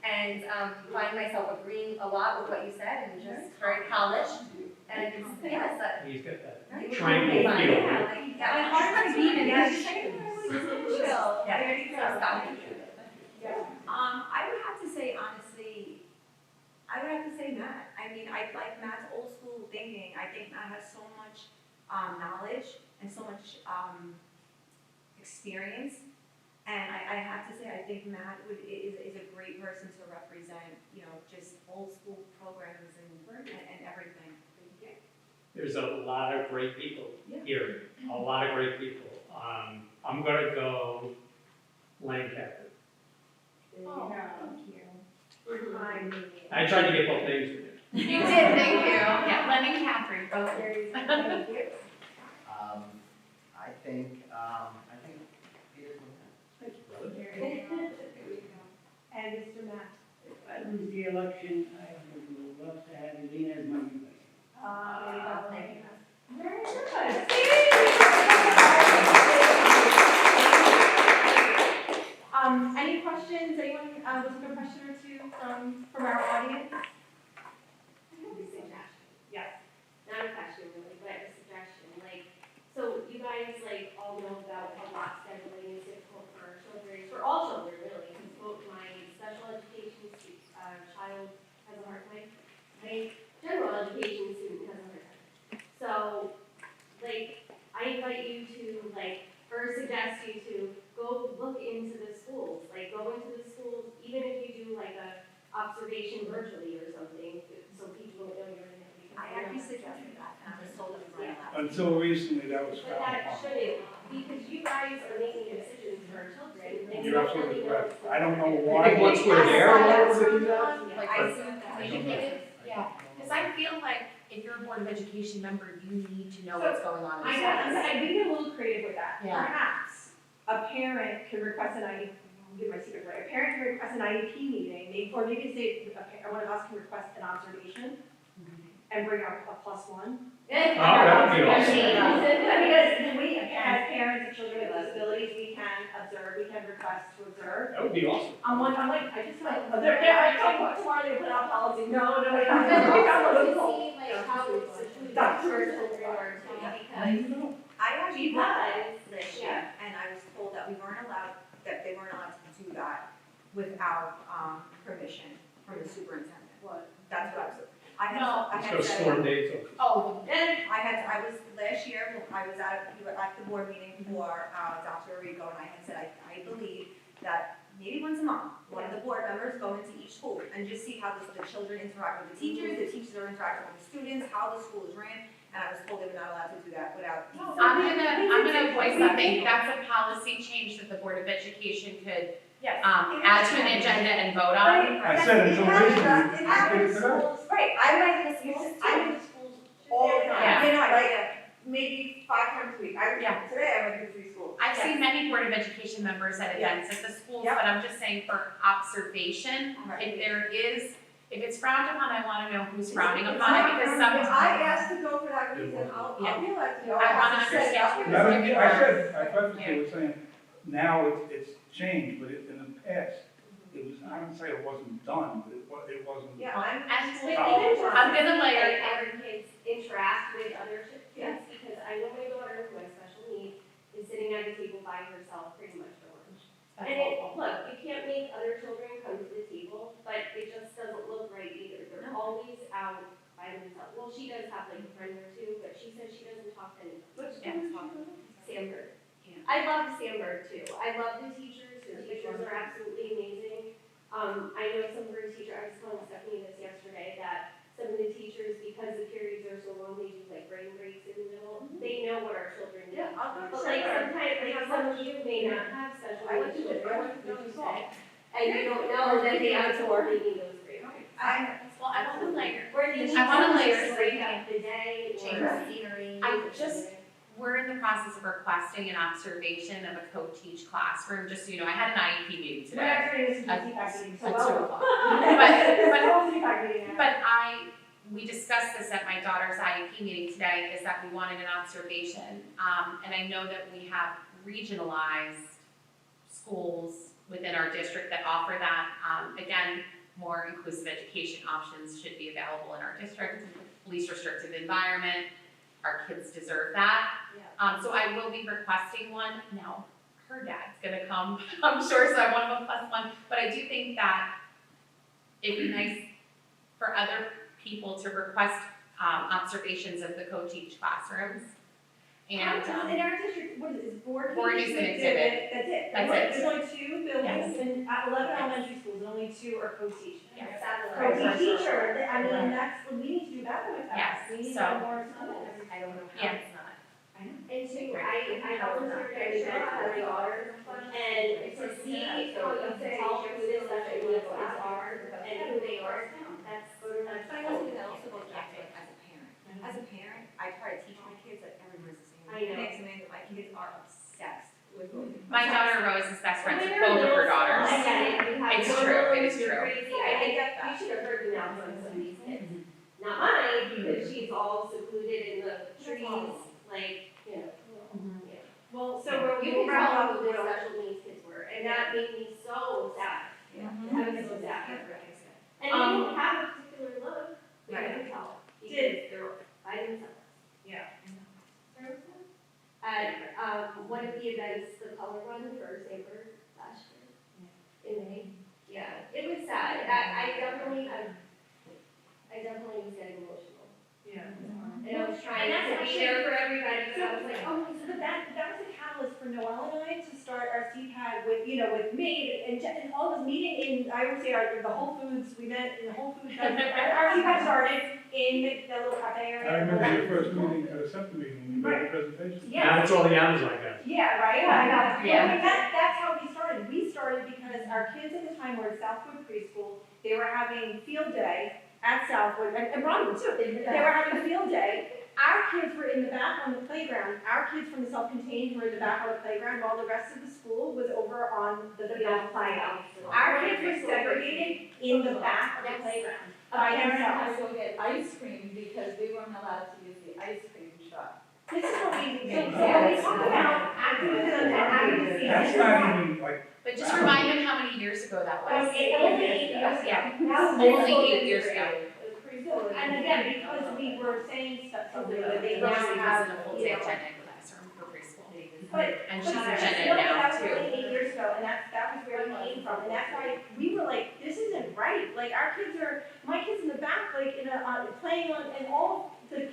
and find myself agreeing a lot with what you said, and just very polished. And yes, He's got that very triangle fun. feel. Yeah, And hard to beat in Yeah. these Chill. Yeah. There you go. So Scott. I would have to say honestly, I would have to say Matt. I mean, I like Matt's old school thinking. I think Matt has so much knowledge and so much experience. And I have to say, I think Matt is a great person to represent, you know, just old school programs and everything. There's a lot of great people Yeah. here, a lot of great people. I'm gonna go Lancaster. Oh, thank you. I tried to get both names in there. You did, thank you. Yeah, Len and Catherine, both. Thank you. I think Peter's the man. And Mr. Matt. If I lose the election, I would love to have Elena as my new vice. Thank you. Very good. Any questions, anyone, was there a question or two from our audience? Suggestion. Yes. Not a question really, but a suggestion, like, so you guys like all know about how block scheduling is difficult for children, for all children really, because both my special education child has a hard time, my general education student has a hard time. So, like, I invite you to like, or suggest you to go look into the schools, like go into the schools, even if you do like a observation virtually or something, so people don't know you're in it. I actually suggested that, and I was told it was not allowed. Until recently, that was But frowned that upon. shouldn't, because you guys are making decisions for our children. and you You're don't absolutely really correct. know. I don't know I why. think once we're there, Like, I see educated, yeah, because I feel like if you're a Board of Education member, you need to know what's going on in I the know, schools. we get a little creative with that. Yeah. Perhaps a parent can request an IEP, give my secret away, a parent can request an IEP meeting, or maybe say, one of us can request an observation and bring up a +1. that would be awesome. Because we, as parents of children with disabilities, we can observe, we can request to observe. That would be awesome. I'm like, I just like, I told tomorrow they put out policy, no, But wait. also We got one of to those. see like how it's our children are too, because I actually did that Because, this year, and I was told that they weren't allowed to do that without, permission from the superintendent. What? That's what I No. had So said. storm days or Oh, I was, last year, I was you were at the board meeting for, Dr. Rico, and I had said, I believe that maybe once a month, one of the board members go into each school and just see how the children interact with the teachers are interacting with the students, how the school is ran, and I was told they were not allowed to do that without. I'm gonna voice something, that's a policy change that the Board of Education could Yes. add to an agenda and vote on. I said it's a waste of It it. happens It's in today. schools, right, I went to the schools, I'm in the schools all the time, Yeah. like, maybe 5 times a week, Yeah. today I went to 3 schools. I've seen many Board of Education members at events at the schools, Yep. but I'm just saying for observation, if it's frowned upon, I wanna know who's frowning upon it, because If sometimes. I asked to go for that reason, I'll be elected, to go. I wanna have to set it up. understand. Now, I perfectly was saying, now it's changed, but in the past, it was, I don't say it wasn't done, but it wasn't. Yeah, I'm. And But Oh. even just I'm gonna to see, layer- like, other kids interact with other kids, because I know my daughter who has special needs is sitting at the table by herself pretty much for lunch. And look, you can't make other children come to the table, but it just doesn't look right either. They're always out by themselves. Well, she does have like a friend or two, but she says she doesn't talk to anyone. Which Sandberg. Yeah. I love Sandberg too. I love the teachers. Her teachers are absolutely amazing. I know some of her teachers, I was telling Stephanie this yesterday, that some of the teachers, because the periods are so long, they do like brain breaks in the middle. They know what our children need. Yeah, I'll go to But like Sandberg. sometimes, like some of you may not have special I went needs to children, the which you school. said, and you don't know that they absolutely need those breaks. Well, I want to layer, Or they need I wanna to layer just break up the day change or. the scenery. We're in the process of requesting an observation of a co-teach classroom, just so you know, I had an IEP meeting We're today. actually in this meeting, so At well. 2 o'clock. But But we discussed this at my daughter's IEP meeting today, is that we wanted an observation. And I know that we have regionalized schools within our district that offer that. Again, more inclusive education options should be available in our district, least restrictive environment. Our kids deserve that. So I will be requesting one. Now, her dad's gonna come, I'm sure, so I want to request one. But I do think that it'd be nice for other people to request observations of the co-teach classrooms. And in our district, what is it, board Board meetings is an and exhibit. That's it. That's it. There's only 2 buildings, Yes. and at 11 elementary schools, and only 2 are co-teach. Yes. Co-teach teacher, I mean, we need to do better with that. Yes, We need to so- have more schools. I don't know how Yeah. it's not. And two, I volunteered at an event for my daughter, and to see how you can tell who the special needs kids are and who they are, that's. But I also think that also goes back to like as a parent. As a parent, I try to teach my kids that everyone's the same. I know. Next to me, my kids are obsessed with food. my daughter Rose is best friends with When they're both of her little, daughters. I get it, you have It's little true, it ones, is you're true. crazy, I get that, you should have heard the announcements of these kids. Not mine, because she's all secluded in the trees, like, you know. Yeah. Well, so You we'll can wrap tell up who the with special needs kids were, and that made me so sad. Yeah. I was so sad. And they Um, don't have a particular look, you Right. can tell, because Did- they're by themselves. Yeah. At, one of the events, the color run for Sandberg last year, in May. Yeah, it was sad, I definitely was getting emotional. Yeah. And I was trying And that's to be actually- there for everybody, but I was like, oh, So that was a catalyst for Noelle and I to start our CPAG with me, and all this meeting in, I would say, the Whole Foods, we met in the Whole Foods. Our CPAG started in the little cafe area. I remember your first meeting at a SEPTA meeting, when you made the presentation. Yeah. Now it's all the Amazon guys. Yeah, right, I know. Yeah. Well, that's how we started. We started because our kids at the time were at Southwood Preschool. They were having field day at Southwood, and Broadwood too. They were having field day. Our kids were in the back on the playground. Our kids from the self-contained were in the back on the playground, while the rest of the school was over on the field playing. Our kids were segregated in the back of the playground by themselves. to go get ice cream because we weren't allowed to use the ice cream truck. This is what we, so when we talk about activism and advocacy. That's not even like, But just remind them how many years ago that was. Only 8 years ago. Yeah. Now, Only 8 years ago. And again, because we were saying something that they now Rosie was have, in a full you day know. gen ed classroom for preschool. But, And but she's in just gen ed know that now that was too. only 8 years ago, and that was where we came from, and that's why we were like, this isn't right. Like, our kids are, my kids in the back, like, in a, playing on, and all the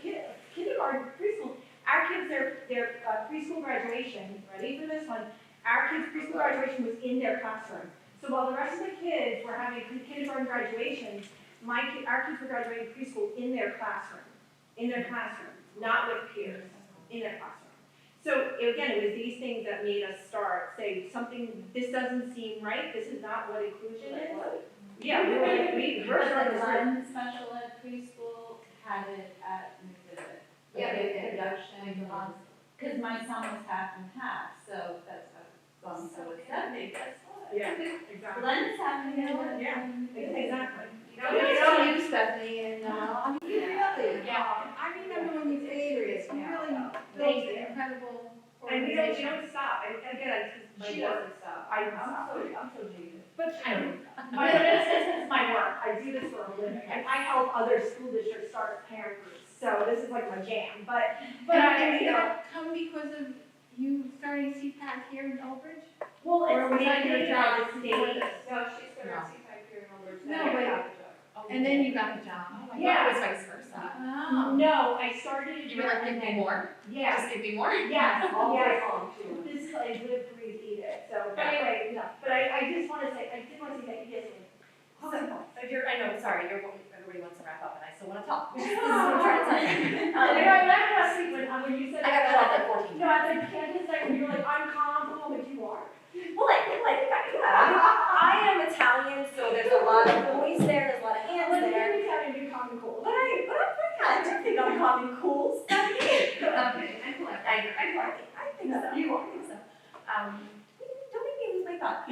kindergarten, preschool, our kids, their preschool graduation, ready for this one, our kids' preschool graduation was in their classroom. So while the rest of the kids were having kindergarten graduations, our kids were graduating preschool in their classroom, not with peers, in their classroom. So again, it was these things that made us start, say, something, this doesn't seem right, this is not what inclusion is. Yeah, we were like, we're starting to. One special ed preschool had it at McDivitt. Yeah, they did. Production, because my son was half and half, so that's how it's gone, so it's definitely, guess what? Yeah, exactly. Blend's happening, Yeah, exactly. You know you, Stephanie, and, I mean, you really, Yeah. I remember when you came, it's really built Thank you. an incredible And we organization. don't stop, and again, it's my She work. doesn't stop. I don't stop. I'm so jaded. But this is my work, I do this for a living, I help other school districts start parent groups, so this is like my jam, but And I, did you know, that come because of you starting CPAC here in Old Bridge? well, Or was it's that your mainly job the state. No, she started CPAC here in Old Bridge. No, but, and then you got the job. Yeah. It was vice versa. Oh. No, I started. You were like, give me more? Yeah, Just give me more? yes, All day yes. long, too. This is like live, breathe, eat it, so, but anyway, no, but I just wanna say, I did wanna say that, yes, So, I know, sorry, everybody wants to wrap up, and I still wanna talk. This is what I'm trying to tell you. I laughed last week when you said. I got cut off like 14 No, at the Candidates night, when you were like, I'm calm, but you are. Well, I am Italian, so there's a lot of voice there, there's a lot of hands Well, there. let me tell you, you're calm and cool. But I'm pretty, I do think I'm calm and cool, Stephanie. Okay, I'm collecting. I think so. You are. I think so. Don't make me lose my thought.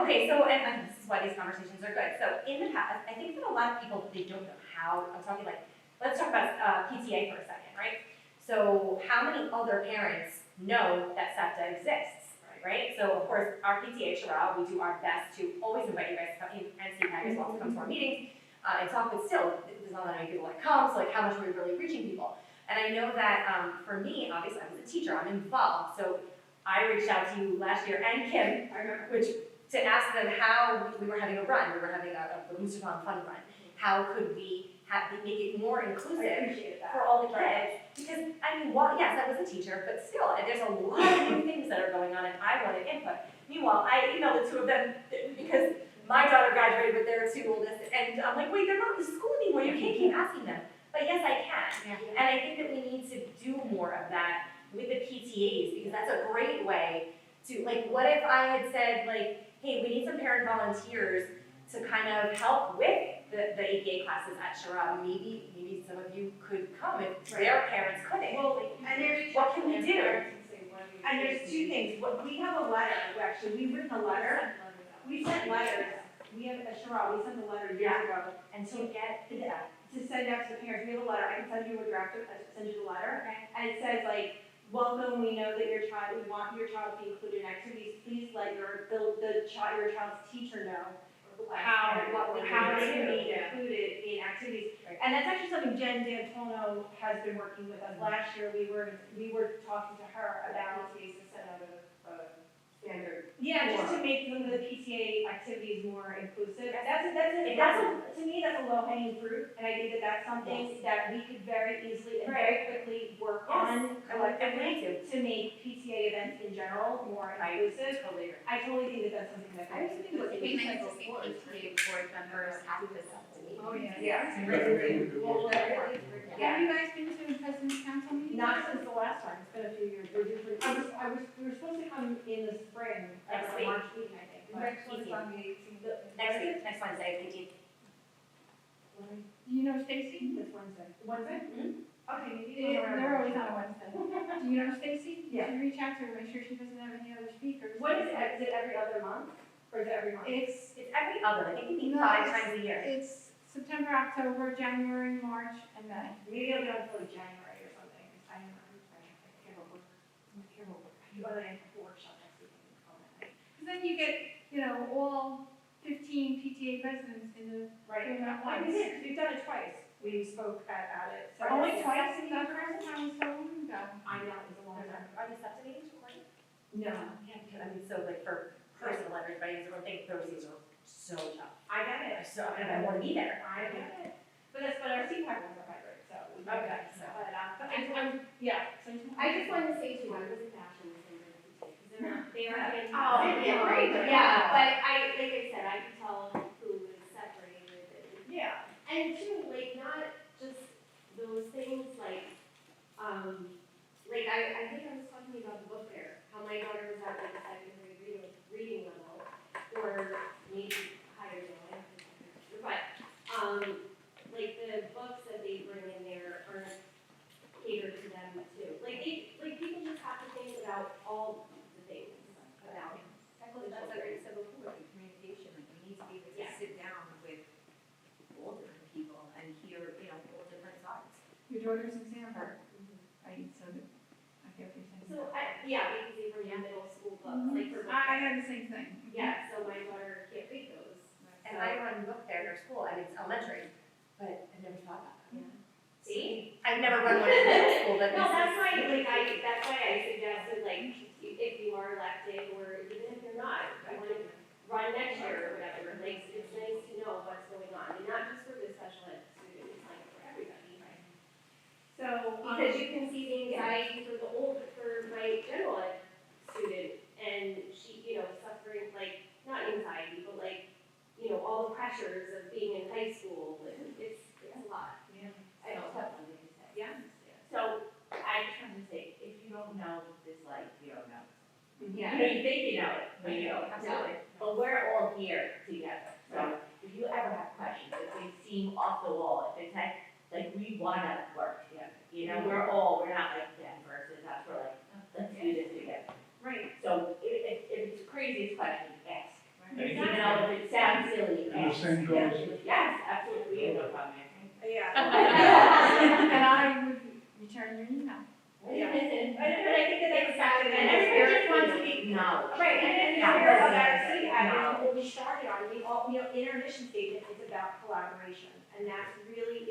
Okay, so, and this is why these conversations are good. So in the past, I think that a lot of people, they don't know how, I'm talking like, let's talk about PTA for a second, right? So how many other parents know that SEPTA exists, right? So of course, our PTA, Sherelle, we do our best to always invite you guys to come in and CPAG as well to come to our meetings and talk, but still, there's not that many people that come, so like how much are we really reaching people? And I know that for me, obviously, I was a teacher, I'm involved, so I reached out to you last year, and Kim, to ask them how we were having a run, we were having the Booster Fun Fun Run. How could we make it more inclusive appreciate that. for all the kids? Because, I mean, well, yes, I was a teacher, but still, there's a lot of new things that are going on, and I wanted input. Meanwhile, I emailed the two of them because my daughter graduated with their two oldest, and I'm like, wait, they're not in school anymore, you can't keep asking them. But yes, I can. And I think that we need to do more of that with the PTAs, because that's a great way to, like, what if I had said, like, hey, we need some parent volunteers to kind of help with the APA classes at Sherrod. Maybe some of you could come if their parents couldn't. Well, And there's, what can we do? and there's two things, we have a letter, actually, we've written a letter, we sent letters, we have, at Sherrod, we sent a letter years ago, And to get that. to send out to the parents, we have a letter, I can send you a draft, send you the letter, and it says like, welcome, we know that we want your child to be included in activities, please let your child's teacher know how they can be included in activities. Right. And that's actually something Jen D'Antono has been working with us. Last year, we were talking to her about, Standard. yeah, just to make some of the PTA activities more inclusive. To me, that's a low hanging fruit, and I think that that's something that we could very easily and very quickly work on collectively to make PTA events in general more inclusive. Totally agree. I totally think that that's something that. I just think it would be nice to see PTA board members have this up to date. Oh, yeah. Yeah. Well, have you guys been to the President's Council meeting? Not since the last time, it's been a few years, we were supposed to come in the spring, Next at week. March meeting, I think. but- Next one is on the 18th. Next week, next Wednesday, 18th. Do you know Stacy? It's Wednesday. Wednesday? Mm-hmm. Okay, maybe. They're always on a Wednesday. Do you know Stacy? Yeah. Should reach out to her, make sure she doesn't have any other speakers. What is it every other month, or is it every month? It's, It's every other, I think we meet No, 5 it's- times a year. it's September, October, January, March, and May. Maybe I'll be on until January or something, because I can't remember, I have a workshop next week. Then you get, all 15 PTA presidents in the, Right, doing that well, we once. did, 'cause we've done it twice, we spoke at it. So Only it's- twice in the first time, so long ago. I know, it was a long time. Are the SEPTA meetings recorded? No, Yeah, because, I mean, so like for personal letters, but I think those days are so tough. I get it. So, I want to be there. I get it. But our CPAC ones are hybrid, so. Okay, so. But yeah, so. I just wanted to say too, I was a fashion designer at the because they're not, they are in. Oh, yeah, great. Yeah, but like I said, I could tell who was separated and. Yeah. And too, like, not just those things, like I think I was talking to you about the book fair, how my daughter was at like a second grade reading level, or maybe higher than I, but, like the books that they bring in there aren't catered to them too. Like people just have to think about all the things about. That's like I said before, the communication, like we need to be able to Yeah. sit down with all different people and hear, you know, all different sides. Your daughter's example, right, so that, I get what you're saying. So, yeah, we can see from your middle school books, like for. I had the same thing. Yeah, so my daughter can't read those. And I run book fair in our school, I mean, it's elementary, but I've never thought about that. See? I've never run one in middle school, but No, this that's is. why, that's why I suggested, like, if you are elected, or even if you're not, if you wanna run next year or whatever, like, it's nice to know what's going on, and not just for the special ed student, it's like for everybody. So, Because you can see the anxiety for my general ed student, and she, you know, suffering, like, not anxiety, but like, you know, all the pressures of being in high school, and it's a lot. Yeah. I know. Yeah. So, I just want to say, if you don't know this life, you don't know. Yeah. You know, you think you know it, but you don't. Absolutely. But we're all here together, so if you ever have questions, if they seem off the wall, if it's like we wanna work together, you know, we're not like them versus us, we're like, let's do this together. right, So if it's the craziest question, ask. Thank You you. know, if it sounds silly, And the ask. same goes. Yes, absolutely, we have no problem answering. yeah. And I would return your email. Yeah. But I think that that's exactly. And everybody just wants to be acknowledged. Right, and Yeah. here about our CPAC, and what we started on, we all, you know, in our mission statement, it's about collaboration. And that's really,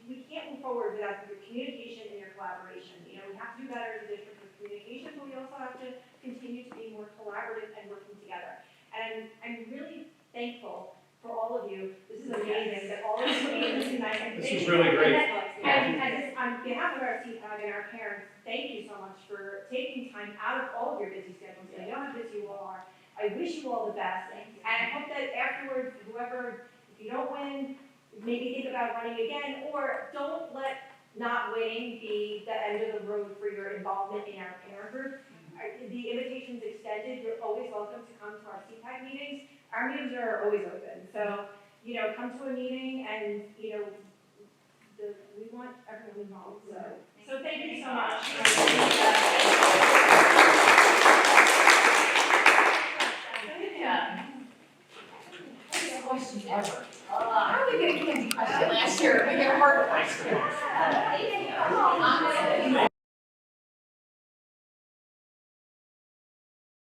we can't move forward without your communication and your collaboration. You know, we have to do better as a district with communication, but we also have to continue to be more collaborative and working together. And I'm really thankful for all of you. This is amazing, that all of you came tonight. And This thank was you. really great. And just on behalf of our CPAG and our parents, thank you so much for taking time out of all of your busy schedules. I know how busy you all are. I wish you all the best. And I hope that afterwards, whoever, if you don't win, maybe think about running again, or don't let not winning be the end of the road for your involvement in our group. The invitation's extended. You're always welcome to come to our CPAG meetings. Our meetings are always open. So, you know, come to a meeting and, you know, we want everyone involved. So thank you so much. Good job. Questions ever. How did we get a candy question last year? We get a hard question.